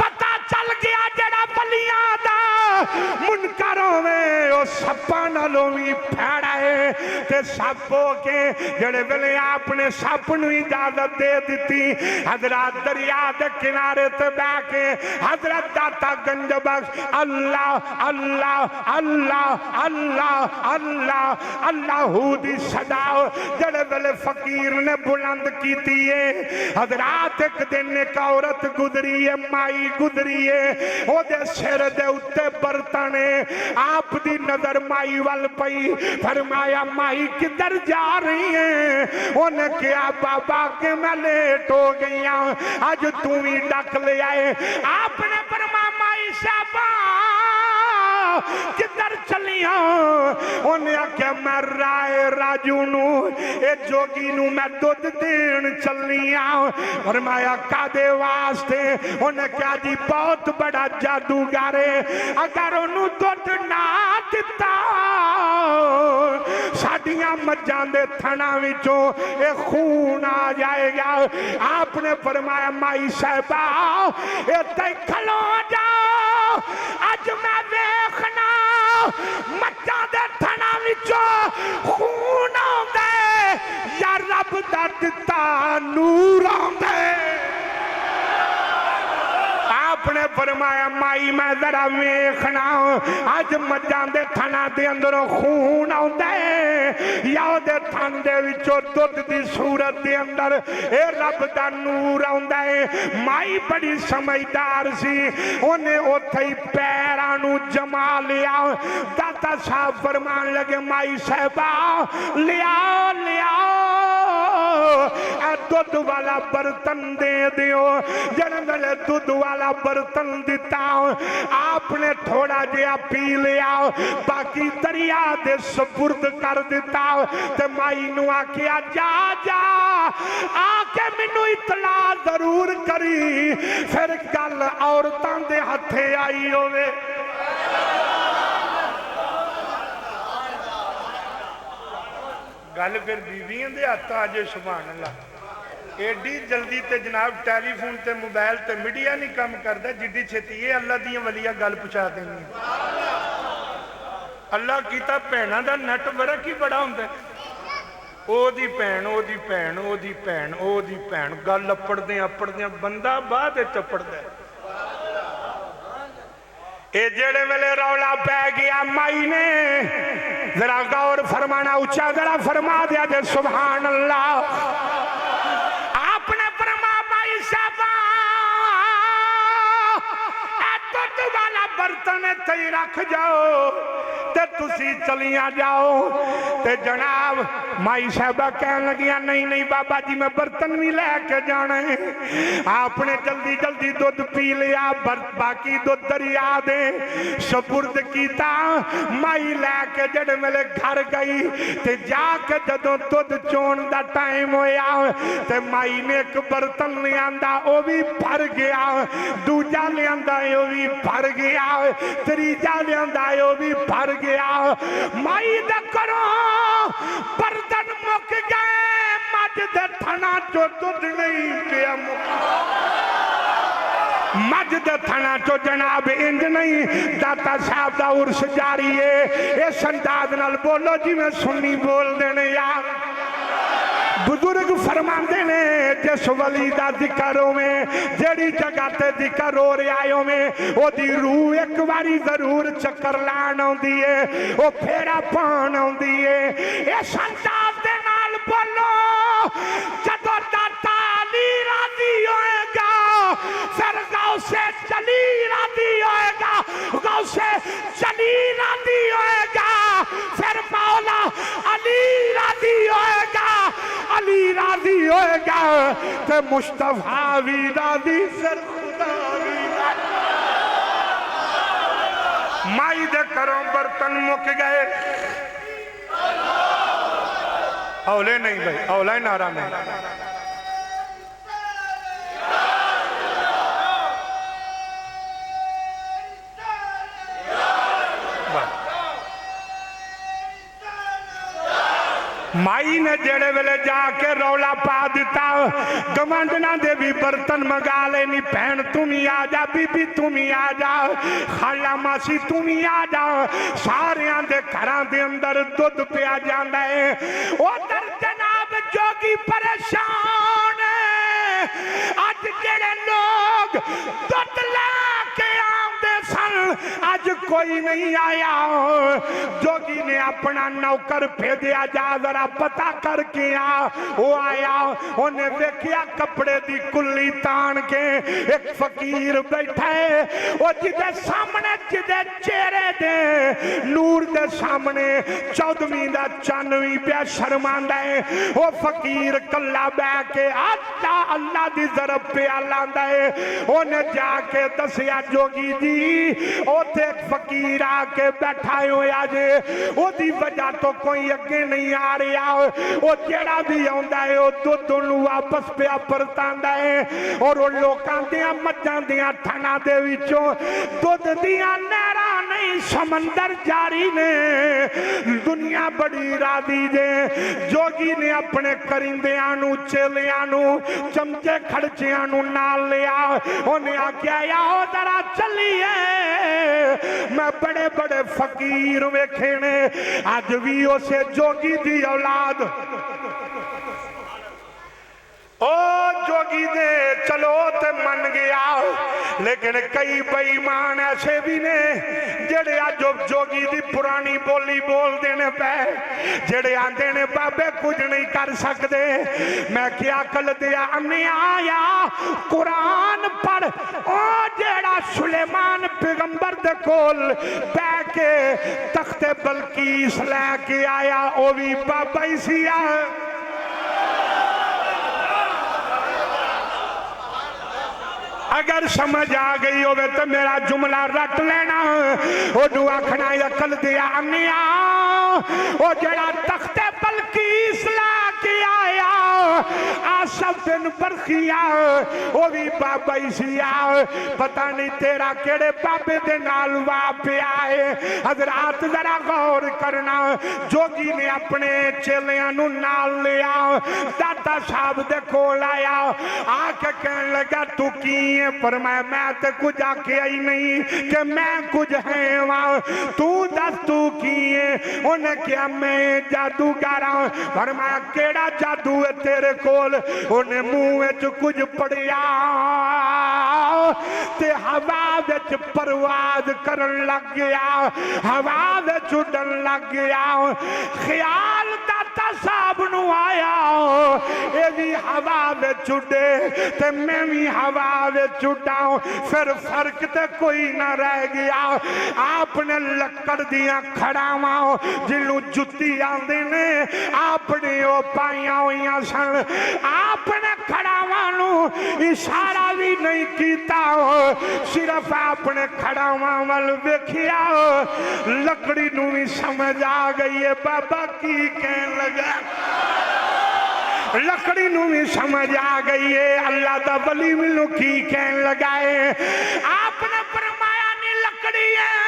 पता चल गया जड़ा वलियां दा मुनकर होवे ओ सप्पा नालों भी फैड़ा है ते सप हो के जड़े वेले आपने सप नूं इजाजत दे दिती हजरत दरिया दे किनारे ते बैठ के हजरत दाता गंज बख्श अल्लाह अल्लाह अल्लाह अल्लाह अल्लाह अल्लाहू दी सदा जड़े वेले फकीर ने बुलंद कीती है हजरत एक दिन एक औरत गुजरी है माई गुजरी है ओदे सिर दे उत्ते बर्तन आप दी नजर माई वाल पई फरमाया माई किधर जा रही है उन्हें क्या बाबा के मैं लेट हो गई आज तू ही डक ले आए आपने फरमाया माई साहबा किधर चलिया उन्हें आख्या मैं राय राजू नू ए जोगी नू मैं दुध देन चलिया फरमाया कादे वास्ते उन्हें क्या जी बहुत बड़ा जादूगर है अगर उन्होंने दुध ना दिता साडियां मज्जां दे थणा विचों ए खून आ जाएगा आपने फरमाया माई साहबा इत्थे खलो जाओ अज मैं देखना मज्जां दे थणा विचों खून आउंदा या रब दा दिता नूर आउंदा आपने फरमाया माई मैं जरा वेखना अज मज्जां दे थणा दे अंदरों खून आउंदा या ओदे थन दे विचों दुध दी सूरत दे अंदर ए रब दा नूर आउंदा माई बड़ी समझदार सी ओने ओथे ही पैरां नूं जमा लिया दाता साहब फरमान लगे माई साहबा लिया लिया दुध वाला बर्तन दे दियो जड़ वेले दुध वाला बर्तन दिता आपने थोड़ा जिहा पी लिया बाकी दरिया दे सुपुर्द कर दिता ते माई नूं आखिया जा जा आके मैनू इतला जरूर करी फिर गल औरतां दे हथे आई होवे गल फिर बीवियां दे हथ आ जाए सुभान अल्लाह एडी जल्दी ते जनाब टैलीफोन ते मोबाइल ते मीडिया नहीं काम करता जिड्डी छेती ये अल्लाह दी वलियां गल पहुंचा देनी अल्लाह कीता भैणां दा नेटवर्क ही बड़ा हुंदा ओदी भैण ओदी भैण ओदी भैण ओदी भैण गल अपड़दे बंदा बाद चपड़दा ए जेड़े वेले रौला पै गया माई ने जरा गौर फरमाना उच्चा जरा फरमा दिया जे सुभान अल्लाह आपने फरमा माई साहबा दुध वाला बर्तन इत्थे रख जाओ ते तुसी चलिया जाओ ते जनाब माई साहबा कहन लगिया नहीं नहीं बाबा जी मैं बर्तन भी लैके जाना है आपने जल्दी जल्दी दुध पी लिया बाकी दुध दरिया दे सुपुर्द कीता माई लैके जड़े मेरे घर गई ते जाके जदों दुध चोण दा टाइम होया ते माई ने एक बर्तन लियांदा ओ भी भर गया दूजा लियांदा ओ भी भर गया तीजा लियांदा ओ भी भर गया माई दा करो बर्तन मुक गए मज दे थना चो दुध नहीं पिया मज दे थना चो जनाब इंज नहीं दाता साहब दा उर्स जारी है इस अंदाज नाल बोलो जिवें सुन्नी बोल देने यार बुजुर्ग फरमाते ने जिस वली दा जिक्र होवे जेड़ी जगह ते जिक्र हो रहा होवे ओदी रूह एक बारी जरूर चक्कर लाण आउंदी है ओ फेरा पाण आउंदी है इस अंदाज दे नाल बोलो जदों दाता अली राजी होएगा फिर गांव से चली علی راضی ہوئے گا، غوث جلی راضی ہوئے گا، پھر مولا علی راضی ہوئے گا، علی راضی ہوئے گا تے مصطفیٰ بھی راضی، سر خدا بھی راضی۔ مائی دے کروں برتن مک گئے، اولے نہیں بھائی، اولے نعرہ نہیں۔ مائی نے جڑے ویلے جا کے رولا پا دیتا، گمانڈنا دے بھی برتن مگا لینی، پہن تمہیں آ جا، بی بی تمہیں آ جا، خالہ ماسی تمہیں آ جا، سارے آندے گھران دے اندر دودھ پیا جاندہ ہے۔ ادھر جناب جوگی پریشان ہے، آج جڑے لوگ دودھ لا کے آمدے سن، آج کوئی نہیں آیا۔ جوگی نے اپنا نوکر بھیجا، جا ذرا پتہ کر کے آ۔ وہ آیا، انہیں دیکھیا کپڑے دی کلی تان کے ایک فقیر بیٹھا ہے، وہ جدے سامنے جدے چہرے دے نور دے سامنے 14ویں دا 94 پہ شرماندہ ہے۔ وہ فقیر کلا بے کے اللہ اللہ دی ضرب پہ آلاندہ ہے۔ انہیں جا کے دسیا جوگی جی او تے فقیر آ کے بیٹھا ہوئے آجے، وہ دی وجہ تو کوئی اگے نہیں آ رہا، وہ جیڑا بھی آندہ ہے وہ دو دونوں واپس پہ پرتاندہ ہے، اور وہ لوکان دیاں مجھان دیاں تھانا دے وچوں دودھ دیاں نیرہ نہیں سمندر جاری نے۔ دنیا بڑی راضی دے، جوگی نے اپنے کرندیاں چیلیاں چمچے کھڑچیاں نال لیا، انہیں آکیا یا ذرا چلیے، میں بڑے بڑے فقیر ویکھنے، آج بھی اسے جوگی دی اولاد۔ او جوگی دے چلو تے من گیا، لیکن کئی بے ایمان ایسے بھی نے جڑے آج جوگی دی پرانی بولی بول دینے پہ، جڑے آندے نے بابے کچھ نہیں کر سکتے۔ میں کیا کل دیا ہمیں آیا قرآن پڑھ، او جڑا سلیمان پیغمبر دے کول بے کے تخت بلقیس لے کے آیا، او بھی بابا ہی سیا۔ اگر سمجھ آ گئی ہوئے تو میرا جملہ رٹ لینا، وہ دو آکھنا یکل دیا امیا، وہ جڑا تخت بلقیس لا کے آیا، آصف بن برخیا، وہ بھی بابا ہی سیا۔ پتہ نہیں تیرا کیڑے بابے دے نال واپے آئے۔ حضرات ذرا غور کرنا، جوگی نے اپنے چیلیاں نال لیا، داتا صاحب دے کول آیا، آکے کہنے لگا تو کی فرمایا میں تے کچھ آکے آئی نہیں کہ میں کچھ ہیں وہاں، تو دس تو کیے؟ انہیں کیا میں جادوگارا۔ فرمایا کیڑا جادو ہے تیرے کول؟ انہیں منہ وچ کچھ پڑیا تے ہوا وچ پرواز کرن لگ گیا، ہوا وچ اڑن لگ گیا۔ خیال داتا صاحب نو آیا، اے بھی ہوا وچ اڑے تے میں بھی ہوا وچ چھٹاؤں، پھر فرق تے کوئی نہ رہ گیا۔ آپ نے لکڑ دیاں کھڑاواں جنہوں جتی آندے نے، آپ نے او پائیاں ہوئیاں سن، آپ نے کھڑاواں نو اشارہ بھی نہیں کیتا، صرف آپ نے کھڑاواں وال ویکھیا، لکڑی نو بھی سمجھ آ گئی ہے بابا کی کہن لگا، لکڑی نو بھی سمجھ آ گئی ہے اللہ دا ولی ملو کی کہن لگائے۔ آپ نے فرمایا نہیں لکڑی ہے،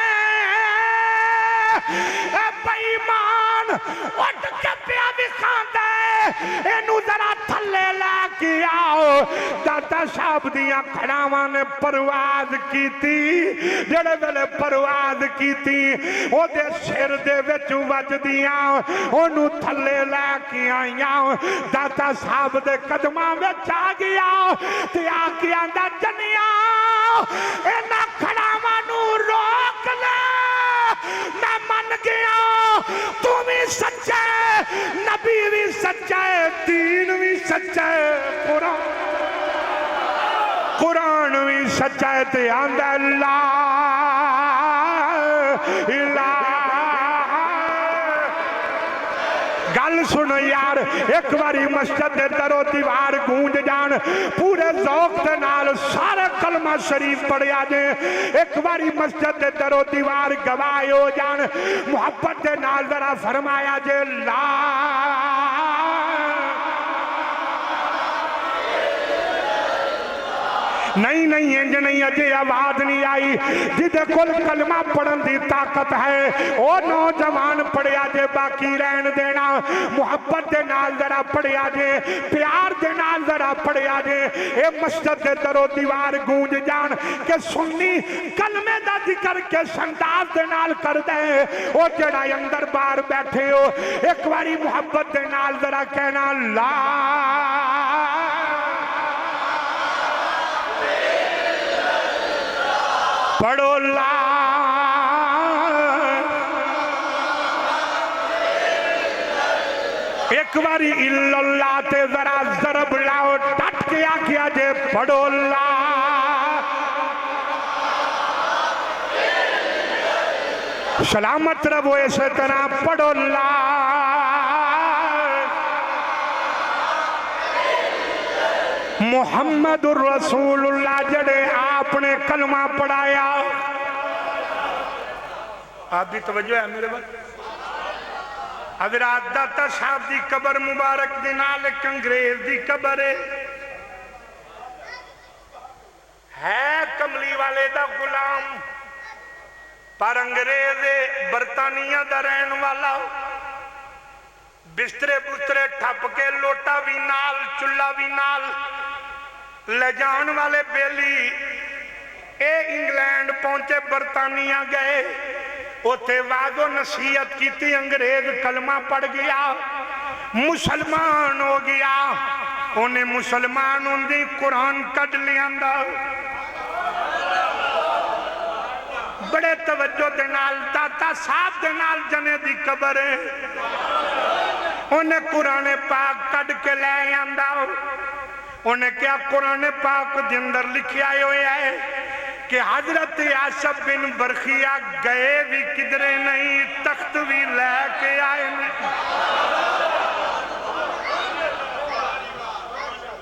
اے بے ایمان اٹھ کے پیا بھی کھاندا ہے، اینو ذرا تھلے لا کے آؤ۔ داتا صاحب دیاں کھڑاواں نے پرواز کی تھی، جڑے ویلے پرواز کی تھی او دے سر دے وچ وج دیاں، اونوں تھلے لا کے آئیاں۔ داتا صاحب دے قدماں وچ آ گیا تے آ کے آندا جنیا اینا کھڑاواں نو روک لے، میں من گیا تو بھی سچا ہے، نبی بھی سچا ہے، دین بھی سچا ہے، قرآن بھی سچا سچا ہے تے آندا لا الہ گل سن یار ایک باری مسجد دے در و دیوار گونج جان پورے ذوق دے نال سارے کلمہ شریف پڑھیا جے ایک باری مسجد دے در و دیوار گواہ ہو جان محبت دے نال ذرا فرمایا جے لا نہیں نہیں انج نہیں اجے آواز نہیں آئی جدے کل کلمہ پڑھن دی طاقت ہے او نوجوان پڑھیا جے باقی رہن دینا محبت دے نال ذرا پڑھیا جے پیار دے نال ذرا پڑھیا جے اے مسجد دے در و دیوار گونج جان کہ سنی کلمے دا ذکر کے انداز دے نال کر دے او جڑا اندر باہر بیٹھے ہو ایک باری محبت دے نال ذرا کہنا لا پڑھو لا ایک باری اللہ تے ذرا ضرب لاؤ ڈٹ کے آکھیا جے پڑھو لا سلامت رہو ایسے طرح پڑھو لا محمد الرسول اللہ جڑے آپ نے کلمہ پڑھایا آپ بھی توجہ ہے میرے وقت حضرات داتا صاحب دی قبر مبارک دی نال ایک انگریز دی قبر ہے کملی والے دا غلام پر انگریز برطانیہ دا رہن والا بسترے بسترے ٹھپ کے لوٹا بھی نال چلا بھی نال لے جان والے بیلی اے انگلینڈ پہنچے برطانیہ گئے اوتھے وعد و نصیحت کی تھی انگریز کلمہ پڑھ گیا مسلمان ہو گیا انہیں مسلمان ہوندی قرآن کٹ لیاندہ بڑے توجہ دے نال داتا صاحب دے نال جنے دی قبر ہے انہیں قرآن پاک کٹ کے لے آندہ انہیں کیا قرآن پاک جندر لکھی آئے ہوئے ہے کہ حضرت آصف بن برخیہ گئے بھی کدرے نہیں تخت بھی لے کے آئے نہیں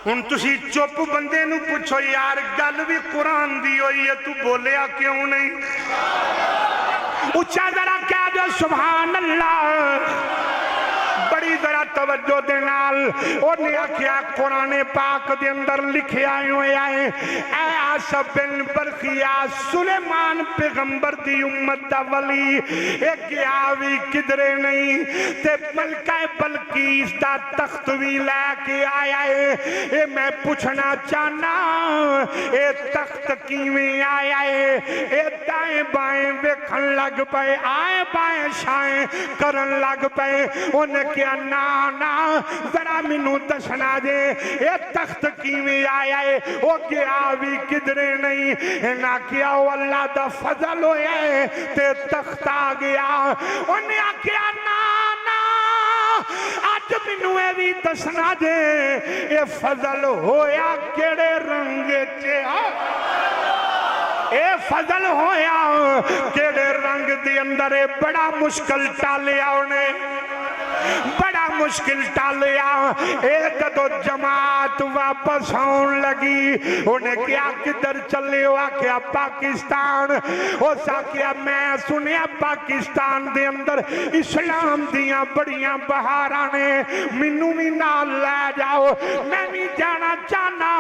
ان تسی چپ بندے نو پوچھو یار گل بھی قرآن دی ہوئی ہے تو بولیا کیوں نہیں اچھا ذرا کہہ دو سبحان اللہ بڑی ذرا توجہ دے نال انہیں آکھیا قرآن پاک دے اندر لکھے آئے ہوئے آئے اے آصف بن برخیہ سلیمان پیغمبر دی امت دا ولی ایک گیاوی کدرے نہیں تے ملکہ بلقیس دا تخت بھی لے کے آیا ہے اے میں پوچھنا چاہنا اے تخت کیویں آیا ہے اے دائیں بائیں ویکھن لگ پئے آئیں بائیں شائیں کرن لگ پئے انہیں کیا نانا ذرا منو دسنا دے اے تخت کیویں آیا ہے او گیا بھی کدرے نہیں نہ کیا وہ اللہ دا فضل ہوئے تے تخت آ گیا انہیں کیا نانا آج منو اے بھی دسنا دے اے فضل ہویا کیڑے رنگ چے اے فضل ہویا کیڑے رنگ دی اندر بڑا مشکل ٹالیا انہیں بڑا مشکل ٹالیا اے جدو جماعت واپس آن لگی انہیں کیا کدھر چلے ہوا کیا پاکستان ہو سا کیا میں سنیا پاکستان دے اندر اسلام دیاں بڑیاں بہارانے منو بھی نال لے جاؤ میں بھی جانا چاہنا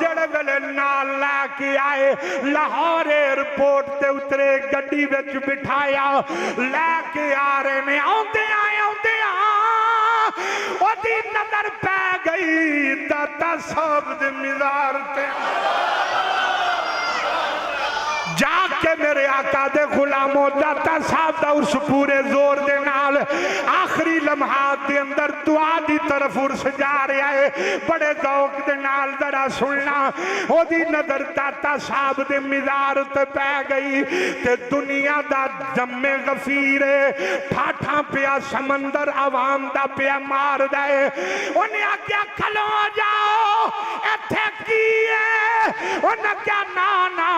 جڑے ویلے نال لے کے آئے لاہور ایئرپورٹ تے اترے گڈی وچ بٹھایا لے کے آ رہے نے آؤندے آئے دی نظر پہ گئی داتا صاحب دے مزار تے जाके मेरे आका दे गुलामों दाता साहब दा उस पूरे जोर दे नाल आखिरी लम्हात दे अंदर दुआ दी तरफ उर्स जा रहा है। बड़े ज़ौक दे नाल जरा सुनना, ओदी नजर दाता साहब दे मिज़ार ते पै गई ते दुनिया दा जम्मे गफीर ठाठा पिया समंदर आवाम दा पिया मार दे। उन्हें आख्या खलो जाओ, इत्थे की है? उन्हें क्या ना ना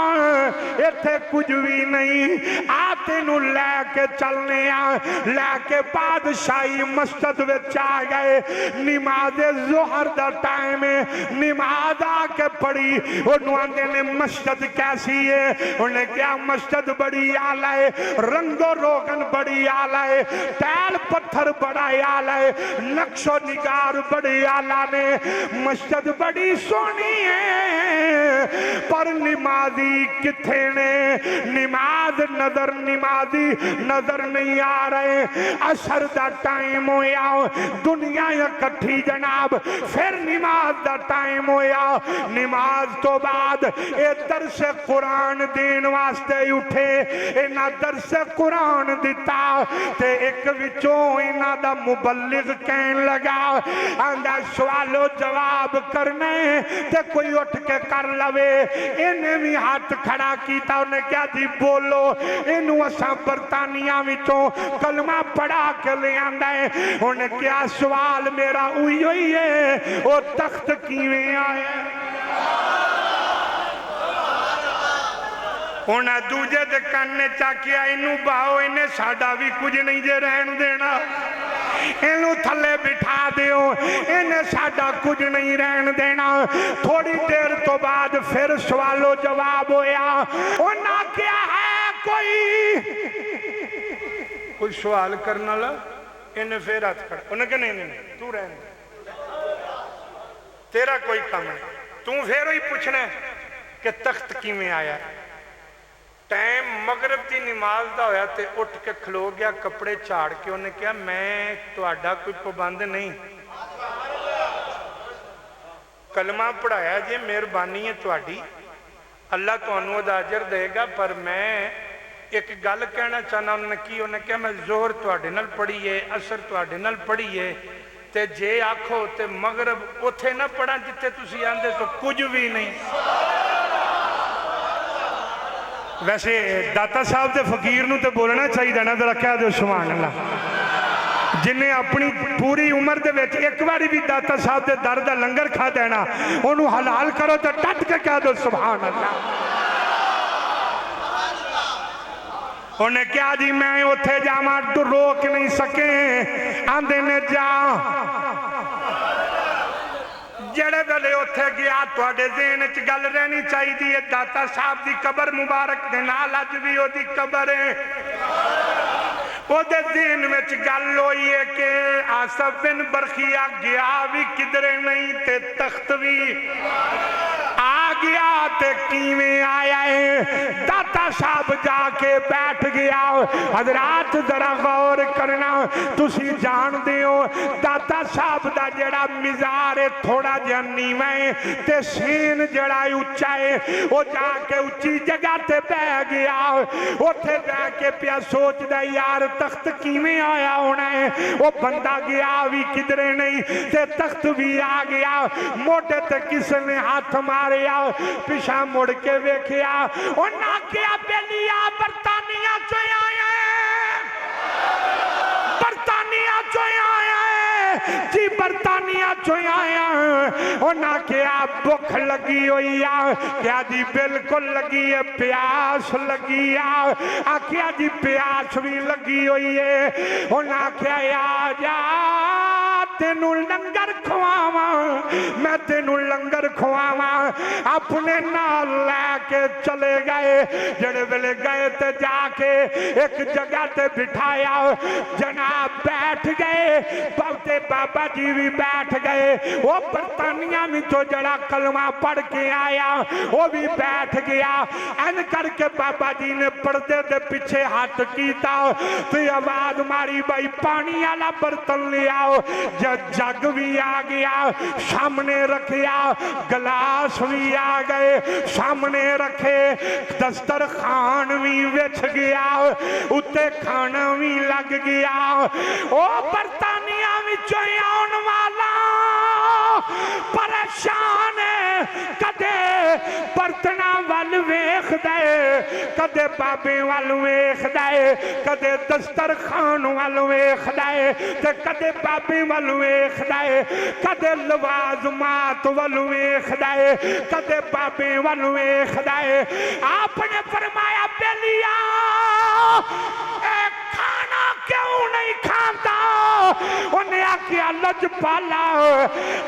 इत्थे कुछ भी नहीं, आ तेनू लैके चलने आ। लैके बादशाही मस्जिद विच आ गए। नमाज़े ज़ोहर दा टाइम है, नमाज आके पढ़ी। उन्होंने आंदे ने मस्जिद कैसी है? उन्हें क्या मस्जिद बड़ी आला है, रंगो रोगन बड़ी आला है, टैल पत्थर बड़ा आला है, नक्शो निगार बड़ी आला ने, मस्जिद बड़ी सोहनी है, पर नमाजी किथे ने? नमाज नजर नमाजी नजर नहीं आ रहे। असर दा टाइम होया, दुनिया इकट्ठी जनाब, फिर नमाज दा टाइम होया। नमाज तो बाद ए दरस कुरान देन वास्ते उठे। इन्हां दरस कुरान दिता ते एक विचों इन्हां दा मुबल्लिग कहन लगा, आंदा सवालो जवाब करने ते कोई उठ के कर लवे। इन्हें भी हाथ खड़ा किया, उन्हें क्या जी बोलो। इनू असा बरतानिया विचों कलमा पढ़ा के ले आंदा है। उन्हें क्या सवाल मेरा उही ही है, वो तख्त किवें आया? उन्हें दूजे दे काने चाकिया, इनू बाओ, इन्हें साडा भी कुछ नहीं जे रहन देना, इनू थले बिठा दियो, इन्हें साडा कुछ नहीं रहन देना। थोड़ी देर तो बाद फिर सवालो जवाब होया। उन्हें क्या है कोई सवाल करने वाला? इन्हें फिर हाथ खड़ा, उन्हें कहा नहीं नहीं तू रहन दे, तेरा कोई काम है, तू फिर ही पूछना कि तख्त किवें आया। टाइम मगरब की नमाज का होया ते उठ के खलो गया, कपड़े झाड़ के। उन्हें कहा मैं तुहाडा कोई पाबंद नहीं, कलमा पढ़ाया जे, मेहरबानी है तुहाडी, अल्लाह तुहानू ओहदा अजर देगा, पर मैं एक गल कहना चाहना। उन्होंने की? उन्हें कहा मैं जोहर तुहाडे नाल पढ़ी है, असर तुहाडे नाल पढ़ी है, ते जे आखो ते मगरब उथे ना पढ़ा जिथे तुसी आंदे तो कुछ भी नहीं। वैसे दाता साहब के फकीर नूं ते बोलना चाहिए ना, जरा कह दो सुभान अल्लाह। जिन्हें अपनी पूरी उम्र दे विच एक बारी भी दाता साहब के दर दा लंगर खा देना, उन्होंने हलाल करो तो डट के कह दो सुभान अल्लाह। उन्हें क्या जी मैं उथे जावा तो रोक नहीं सके, आंदे ने जा। जेड़े वेले उथे गया तुहाडे ज़हन च गल रहनी चाहिए, दाता साहब की कबर मुबारक दे नाल अज भी ओदी कबर है। ओदे ज़हन विच गल होई है कि आसफ बिन बरखिया गया भी किधरे नहीं ते तख्त भी आ गया ते किवें आया है। दाता साहब जाके बैठ गया। हजरात जरा गौर करना, तुसी जानदे हो दाता साहब दा जेड़ा मिज़ार है थोड़ा जिहा नीवां है ते सीन जेड़ा उच्चा है। वो जाके उच्ची जगह ते बह गया। उत्थे बह के पिया सोचदा यार तख्त किवें आया होना है। वो बंदा गया भी किधरे नहीं ते तख्त भी आ गया। मोटे ते किसी ने हाथ मारिया, पिछा मुड़ के वेखिया, उन्हें आख्या बेलिया बरतानिया चो आया है, बरतानिया चो आया है जी, बरतानिया चो आया। उन्हें आख्या भुख लगी हुई आ? क्या जी बिल्कुल लगी है। प्यास लगी आ? आख्या जी प्यास भी लगी हुई है। उन्हें आख्या आ जा तेनू लंगर खवावा, मैं तेनू लंगर खवावा। अपने नाल लैके चले गए। जड़े वेले गए ते जाके एक जगह ते बिठाया, जनाब बैठ गए। बहुते बाबा जी भी बैठ गए। वो बरतानिया विचों जड़ा कलमा पढ़ के आया वो भी बैठ गया। एन करके बाबा जी ने पर्दे दे पीछे हाथ कीता ते आवाज मारी, भाई पानी वाला बर्तन ले आओ। जग भी आ गया, सामने रखिया, गलास भी आ गए सामने रखे, दस्तरखान भी विछ गया, उत्ते खाना भी लग गया। ओ बरतानिया विचों आउण वाला परेशान है, कदे बर्तना वल वेखदा है, कदे बाबे वल वेखदा है, कदे दस्तरखान वल वेखदा है, ते कदे बाबे वल वेखदा है, कदे लवाजमात वल वेखदा है, कदे बाबे वल वेखदा है। आपने फरमाया बेलिया खाना क्यों नहीं खाता? उन्हें आख्या लजपाला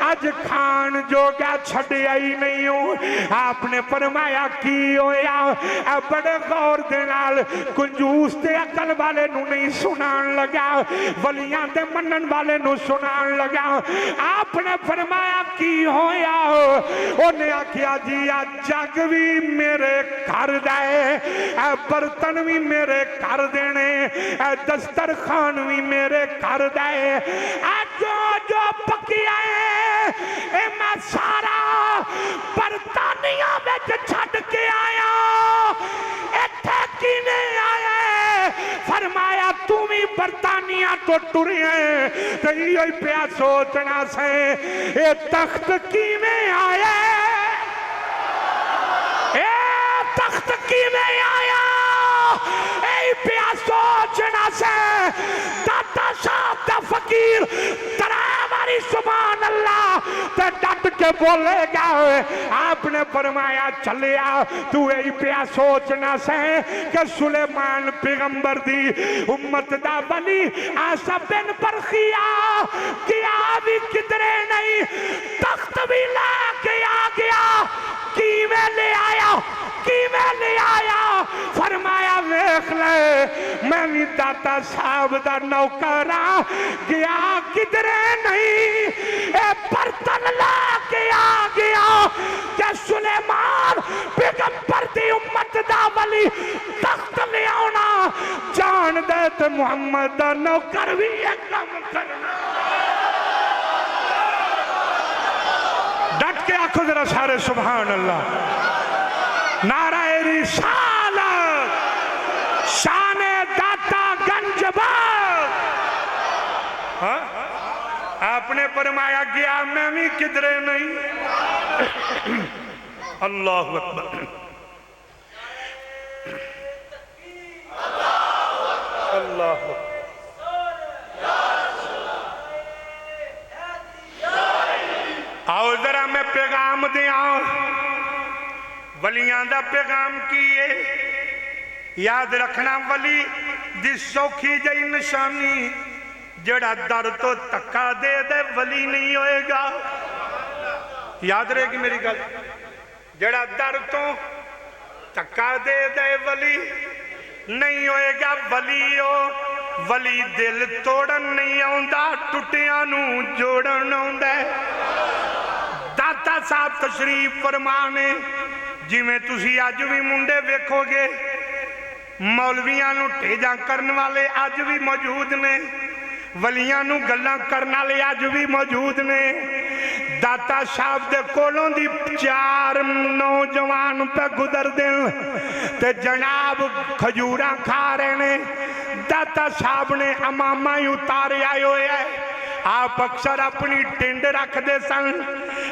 अज खान जोगा छड़िया ही नहीं हूं। आपने फरमाया की होया? बड़े गौर दे नाल कंजूस ते अकल वाले नू नहीं सुनान लगा, वलियां दे मनन वाले नू सुनान लगा। आपने फरमाया की होया? उन्हें आख्या जी आ जग भी मेरे घर दा है, बर्तन भी मेरे घर देने, दस्तरखान भी मेरे घर दा है, जो जो पकिया है मैं सारा बरतानिया विच छड्ड के आया। इत्थे किने आया? फरमाया तू भी बरतानिया तो टुरिया तो इहो ही पिया सोचना से ये तख्त किवें आया, ये तख्त किवें आया, ए पिया सोचना से। दाता साहब दा फकीर तरावारी सुभान अल्लाह ते डट के बोलेगा। आपने फरमाया चलिया तू यही पिया सोचना से कि सुलेमान पैगंबर दी उम्मत दा वली आसा बिन बरखिया किया भी किधरे नहीं, तख्त भी ला के आ गया। की में ले आया, की में ले आया? फरमाया वेख ले मैं भी दाता साहब दा नौकर आ गया, किधरे नहीं ए बर्तन ला के आ गया। ते सुलेमान पैगंबर दी उम्मत दा वली तख्त ले आना जान दे ते मुहम्मद दा नौकर भी एक काम करना। डट के आखो जरा सारे सुभान अल्लाह। नाराए रिसालत, शाने दाता गंजबाज। हाँ? आपने फरमाया गया मैं भी किधरे नहीं। अल्लाह अकबर, अल्लाह। आओ जरा मैं पैगाम दिया, वलियां दा पैगाम की है। याद रखना वली दी सौखी जई निशानी जड़ा दर तो धक्का दे दे वली नहीं होएगा। याद रहेगी मेरी गल, जड़ा दर तो धक्का दे दे वली नहीं होएगा। वली हो वली दिल तोड़न नहीं आउंदा, टुटियां नू जोड़न आउंदा। दाता साहब तशरीफ फरमाने, जिमें तुसी अज भी मुंडे वेखोगे मौलवियां नू ढेजा करन वाले अज भी मौजूद ने, वलियां नू गल्लां करन वाले अज भी मौजूद ने। दाता साहब दे कोलों दी 4 नौजवान पे गुजरदे ते जनाब खजूरा खा रहे ने। दाता साहब ने अमामा ही उतारे आए हुए है। आप अक्सर अपनी टिंड रखते सन।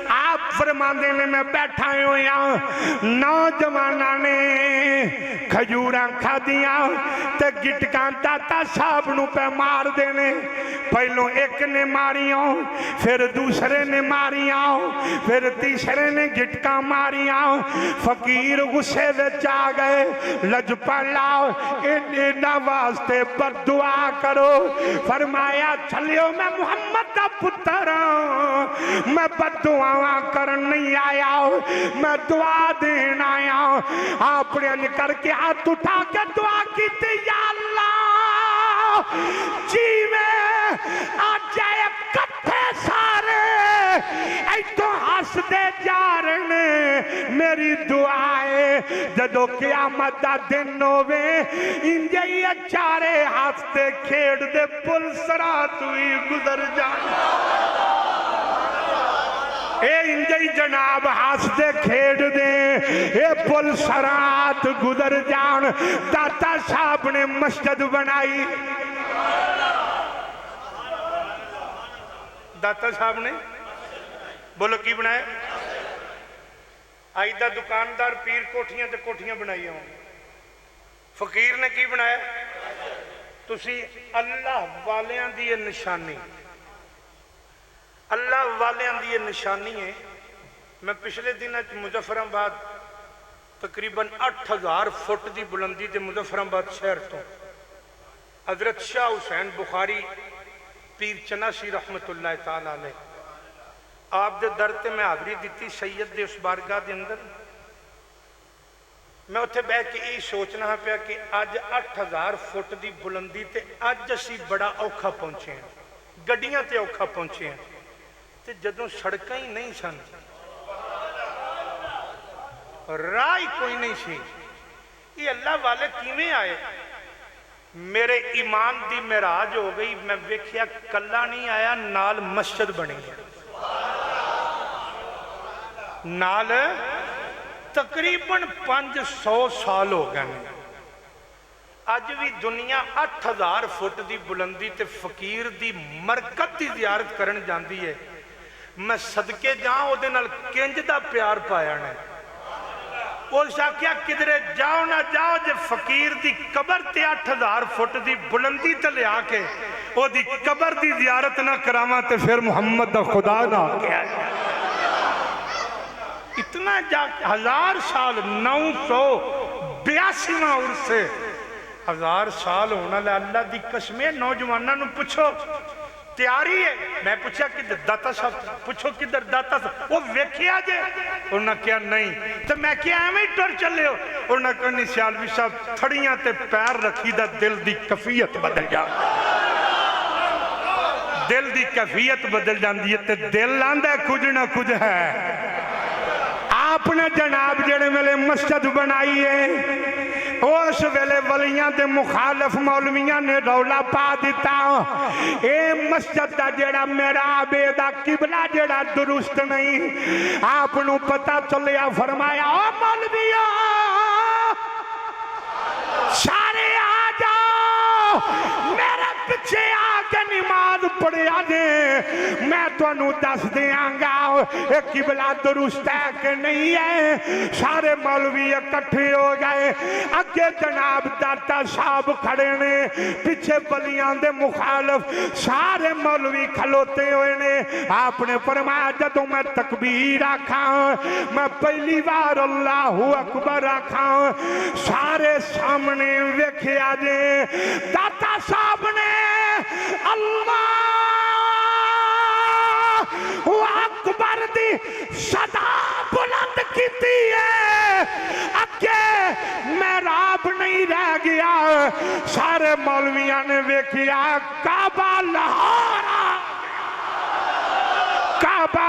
आप फरमाते ने मैं बैठा होया, नौजवाना ने खजूरा खादिया ते गिटका दाता साहब नू पे मार देने। पहलों एक ने मारिया, फिर दूसरे ने मारिया, फिर तीसरे ने गिटका मारिया। फकीर गुस्से विच आ गए, लजपाला इन्हां वास्ते बददुआ करो। फरमाया चलियो मैं मुहम्मद दा पुत्र हां, मैं बददुआ करन नहीं आया, मैं दुआ देन आया। आपने अंज करके हाथ उठा के दुआ की, या अल्लाह जीवें आज कट्ठे सारे इतों हसदे जा रहे। मेरी दुआ है जदों क़यामत दा दिन होवे इंजे ही चारे हसते खेड़दे पुल सरात ही गुजर जाए। اے انجئی جناب ہاستے کھیڑ دے اے پل سرات گزر جان داتا صاحب نے مسجد بنائی داتا صاحب نے بولو کی بنائے آئی دا دکاندار پیر کوٹھیاں تے کوٹھیاں بنائی ہوں فقیر نے کی بنایا تسی اللہ والیاں دی نشانی اللہ والیاں دی نشانی ہے میں پچھلے دن مظفر آباد تقریباً 8000 فٹ دی بلندی تے مظفر آباد شہر تو حضرت شاہ حسین بخاری پیر چناشی رحمت اللہ تعالیٰ علیہ آپ دے در تے میں حاضری دیتی سید دے اس بارگاہ دے اندر میں اتھے بیٹھ کے یہ سوچنا پیا کہ آج 8000 فٹ دی بلندی تے آج اسی بڑا اوکھا پہنچے ہیں گڈیاں تے اوکھا پہنچے ہیں تے جدوں سڑکاں ہی نہیں سن راہ کوئی نہیں سی یہ اللہ والے کیویں آئے میرے ایمان دی معراج ہو گئی میں ویکھیا کلا نہیں آیا نال مسجد بنی ہے نال تقریباً 500 سال ہو گئے آج بھی دنیا 8000 فٹ دی بلندی تے فقیر دی مرکت دی زیارت کرن جاندی ہے میں صدقے جاؤں دے نال کنج دا پیار پایا نے اس کیا کدھرے جاؤ نہ جاؤ جے فقیر دی قبر تے 8000 فٹ دی بلندی تے لے آکے وہ دی قبر دی زیارت نہ کراما تے پھر محمد دا خدا نہ آکے اتنا جا 1000 سال 982 عرصے 1000 سال ہونا لے اللہ دی قسمیں نوجوانہ نو پوچھو تیاری ہے میں پوچھا کدھر داتا صاحب پوچھو کدھر داتا صاحب وہ ویکھیا جے انہوں نے کیا نہیں تو میں کیا ہمیں ٹر چلے ہو انہوں نے کہا نہیں سیالوی صاحب تھڑیاں تے پیر رکھی دا دل دی کفیت بدل جا دل دی کفیت بدل جاندی ہے تے دل آندہ کچھ نہ کچھ ہے آپ نے جناب جڑے ویلے مسجد بنائی ہے اس ویلے ولیاں دے مخالف مولویاں نے رولا پا دیتا اے مسجد دا جڑا محراب دا قبلہ جڑا درست نہیں آپ نو پتہ چلیا فرمایا او مولویاں سارے آ جاؤ میرے پیچھے آ کے نماز پڑھیا دے میں تو انہوں دس دیاں گا ایک قبلہ درست ہے کہ نہیں ہے سارے مولوی اکٹھے ہو گئے اگے جناب داتا صاحب کھڑے نے پیچھے بلیاں دے مخالف سارے مولوی کھلوتے ہوئے نے آپ نے فرمایا جدوں میں تکبیر آکھاں میں پہلی بار اللہ اکبر آکھاں سارے سامنے ویکھیا جے داتا صاحب نے اللہ اکبر دی صدا بلند کیتی ہے اکے محراب نہیں رہ گیا سارے مولویاں نے ویکھیا کعبہ لاہور کعبہ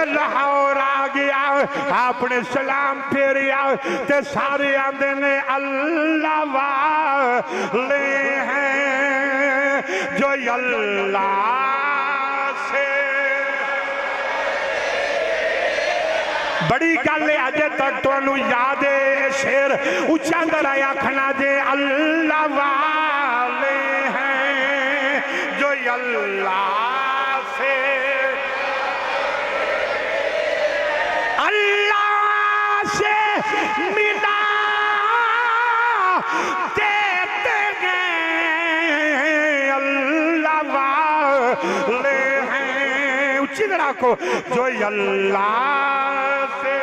لاہور آ گیا آپ نے سلام پھیریا تے سارے آندے نے اللہ والے ہیں جو اللہ سے بڑی گل اجے تک تو انہوں یاد ہے شیر اچھا در آیا کھنا جے اللہ والے ہیں جو اللہ سے اللہ سے ملا دیتے گئے اللہ والے ہیں اچھی طرح کو جو اللہ سے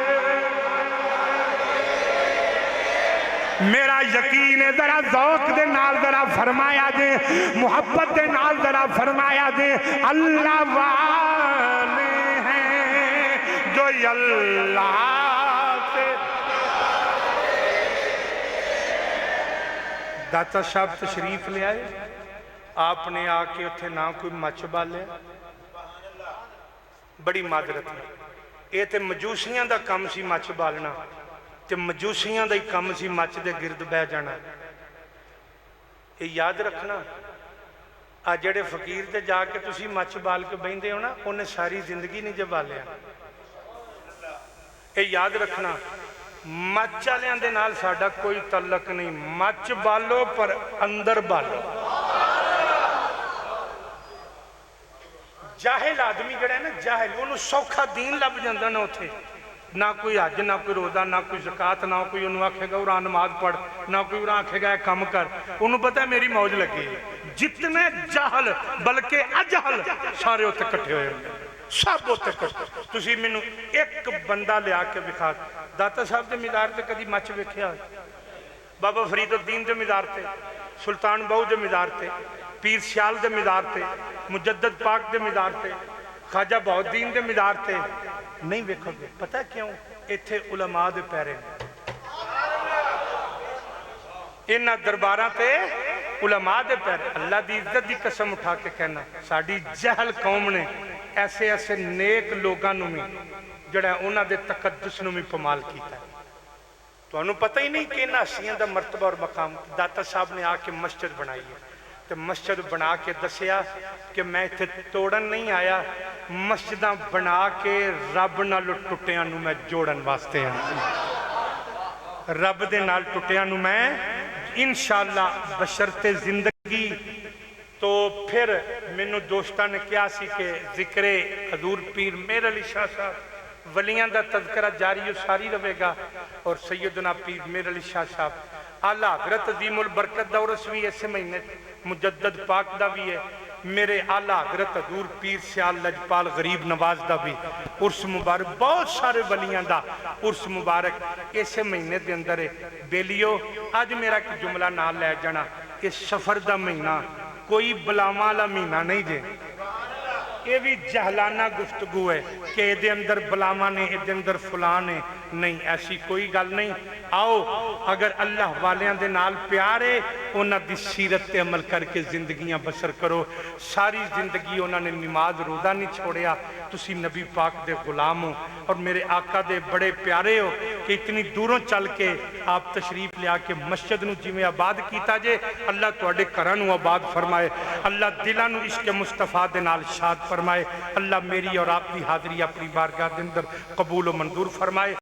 میرا یقین ہے ذرا ذوق دے نال ذرا فرمایا دے محبت دے نال ذرا فرمایا دے اللہ والے ہیں جو اللہ سے داتا صاحب تشریف لے آئے آپ نے آ کے اتھے نہ کوئی مچ بالے بڑی معذرت ہے یہ تے مجوسیاں دا کم سی مچ بالنا تے مجوسیاں دا ہی کم سی مچ دے گرد بہ جانا یہ یاد رکھنا ਆ ਜਿਹੜੇ ਫਕੀਰ ਤੇ ਜਾ ਕੇ ਤੁਸੀਂ ਮੱਛ ਬਾਲ ਕੇ ਬਹਿੰਦੇ ਹੋ ਨਾ, ਉਹਨੇ ਸਾਰੀ ਜ਼ਿੰਦਗੀ ਨਹੀਂ ਜੇ ਬਾਲਿਆ। ਇਹ ਯਾਦ ਰੱਖਣਾ, ਮੱਛ ਵਾਲਿਆਂ ਦੇ ਨਾਲ ਸਾਡਾ ਕੋਈ ਤਲਕ ਨਹੀਂ। ਮੱਛ ਬਾਲੋ ਪਰ ਅੰਦਰ ਬਾਲੋ। ਜਾਹਿਲ ਆਦਮੀ ਜਿਹੜਾ ਹੈ ਨਾ, ਜਾਹਿਲ, ਉਹਨੂੰ ਸੌਖਾ ਦੀਨ ਲੱਭ ਜਾਂਦਾ ਨਾ। ਉੱਥੇ ਨਾ ਕੋਈ ਹੱਜ, ਨਾ ਕੋਈ ਰੋਜ਼ਾ, ਨਾ ਕੋਈ ਜ਼ਕਾਤ, ਨਾ ਕੋਈ ਉਹਨੂੰ ਆਖੇਗਾ ਉਰਾ ਨਮਾਜ਼ ਪੜ੍ਹ, ਨਾ ਕੋਈ ਉਰਾ ਆਖੇਗਾ ਇਹ ਕੰਮ ਕਰ। ਉਹਨੂੰ ਪਤਾ ਮੇਰੀ ਮੌਜ ਲੱਗੀ ਹੈ। ਜਿਤਨੇ ਜਾਹਲ ਬਲਕਿ ਅਜਹਲ ਸਾਰੇ ਉੱਥੇ ਇਕੱਠੇ ਹੋਏ ਹੁੰਦੇ, ਸਭ ਉੱਥੇ ਇਕੱਠੇ। ਤੁਸੀਂ ਮੈਨੂੰ ਇੱਕ ਬੰਦਾ ਲਿਆ ਕੇ ਵਿਖਾ, ਦਾਤਾ ਸਾਹਿਬ ਦੇ ਮਜ਼ਾਰ ਤੇ ਕਦੀ ਮੱਛ ਵੇਖਿਆ? ਬਾਬਾ ਫਰੀਦੁੱਦੀਨ ਦੇ ਮਜ਼ਾਰ ਤੇ, ਸੁਲਤਾਨ ਬਾਹੂ ਦੇ ਮਜ਼ਾਰ ਤੇ, ਪੀਰ ਸਿਆਲ ਦੇ ਮਜ਼ਾਰ ਤੇ, ਮੁਜੱਦਦ ਪਾਕ ਦੇ ਮਜ਼ਾਰ ਤੇ, ਖਾਜਾ ਬਹੁਦੀਨ ਦੇ ਮਜ਼ਾਰ ਤੇ ਨਹੀਂ ਵੇਖੋਗੇ। ਪਤਾ ਕਿਉਂ? ਇੱਥੇ ਉਲਮਾ ਦੇ ਪੈਰੇ ਨੇ। ਇਹਨਾਂ ਦਰਬਾਰਾਂ ਤੇ ਉਲਮਾ ਦੇ ਪੈਰੇ। ਅੱਲਾ ਦੀ ਇੱਜ਼ਤ ਦੀ ਕਸਮ ਉਠਾ ਕੇ ਕਹਿਣਾ, ਸਾਡੀ ਜਹਲ ਕੌਮ ਨੇ ਐਸੇ ਐਸੇ ਨੇਕ ਲੋਕਾਂ ਨੂੰ ਵੀ ਜਿਹੜਾ ਉਹਨਾਂ ਦੇ ਤਕੱਦਸ ਨੂੰ ਵੀ ਪਮਾਲ ਕੀਤਾ। ਤੁਹਾਨੂੰ ਪਤਾ ਹੀ ਨਹੀਂ ਕਿ ਇਹਨਾਂ ਹਸਤੀਆਂ ਦਾ ਮਰਤਬਾ ਔਰ ਮਕਾਮ। ਦਾਤਾ ਸਾਹਿਬ ਨੇ ਆ ਕੇ ਮਸਜਿਦ ਬਣਾਈ ਹੈ ਤੇ ਮਸਜਿਦ ਬਣਾ ਕੇ ਦੱਸਿਆ ਕਿ ਮੈਂ ਇੱਥੇ ਤੋੜਨ ਨਹੀਂ ਆਇਆ, ਮਸਜਿਦਾਂ ਬਣਾ ਕੇ ਰੱਬ ਨਾਲ ਟੁੱਟਿਆਂ ਨੂੰ ਮੈਂ ਜੋੜਨ ਵਾਸਤੇ ਆਇਆ। ਰੱਬ ਦੇ ਨਾਲ ਟੁੱਟਿਆਂ ਨੂੰ ਮੈਂ इंशाअल्लाह बशरते जिंदगी। तो फिर मैनू दोस्तां ने कहा सी कि जिक्रे हजूर पीर मेर अली शाह साहब वलियां दा तज़किरा जारी सारी रहेगा और सैयदना पीर मेर अली शाह साहब आला हज़रत अज़ीमुल बरकत दा उर्स भी इस महीने मुजद्दद पाक दा भी है। मेरे आला हज़रत हजूर पीर सियाल लजपाल गरीब नवाज दा भी उर्स मुबारक, बहुत सारे वलियां दा उर्स मुबारक इस महीने के अंदर है। बेलियो अज मेरा एक जुमला नाल लै जाना, इस सफर का महीना कोई बलावां वाला महीना नहीं जे। ये भी जहलाना गुफ्तगू है कि ये अंदर बलावां ने, ये अंदर फलां है। नहीं, ऐसी कोई गल नहीं। आओ अगर अल्लाह वालियां दे नाल प्यार है, उन्हां दी सीरत ते अमल करके जिंदगियां बसर करो। सारी जिंदगी उन्होंने नमाज रोज़ा नहीं छोड़िया। तुसी नबी पाक दे गुलाम हो और मेरे आका दे बड़े प्यारे हो कि इतनी दूरों चल के आप तशरीफ लिया के मस्जिद नूं जिवें आबाद कीता जे। अल्लाह तुहाडे घरां नूं आबाद फरमाए, अल्लाह दिलां नूं इश्क मुस्तफा दे नाल शाद फरमाए। अल्लाह मेरी और आपकी हाज़री अपनी बारगाह दे अंदर कबूल व मंजूर फरमाए।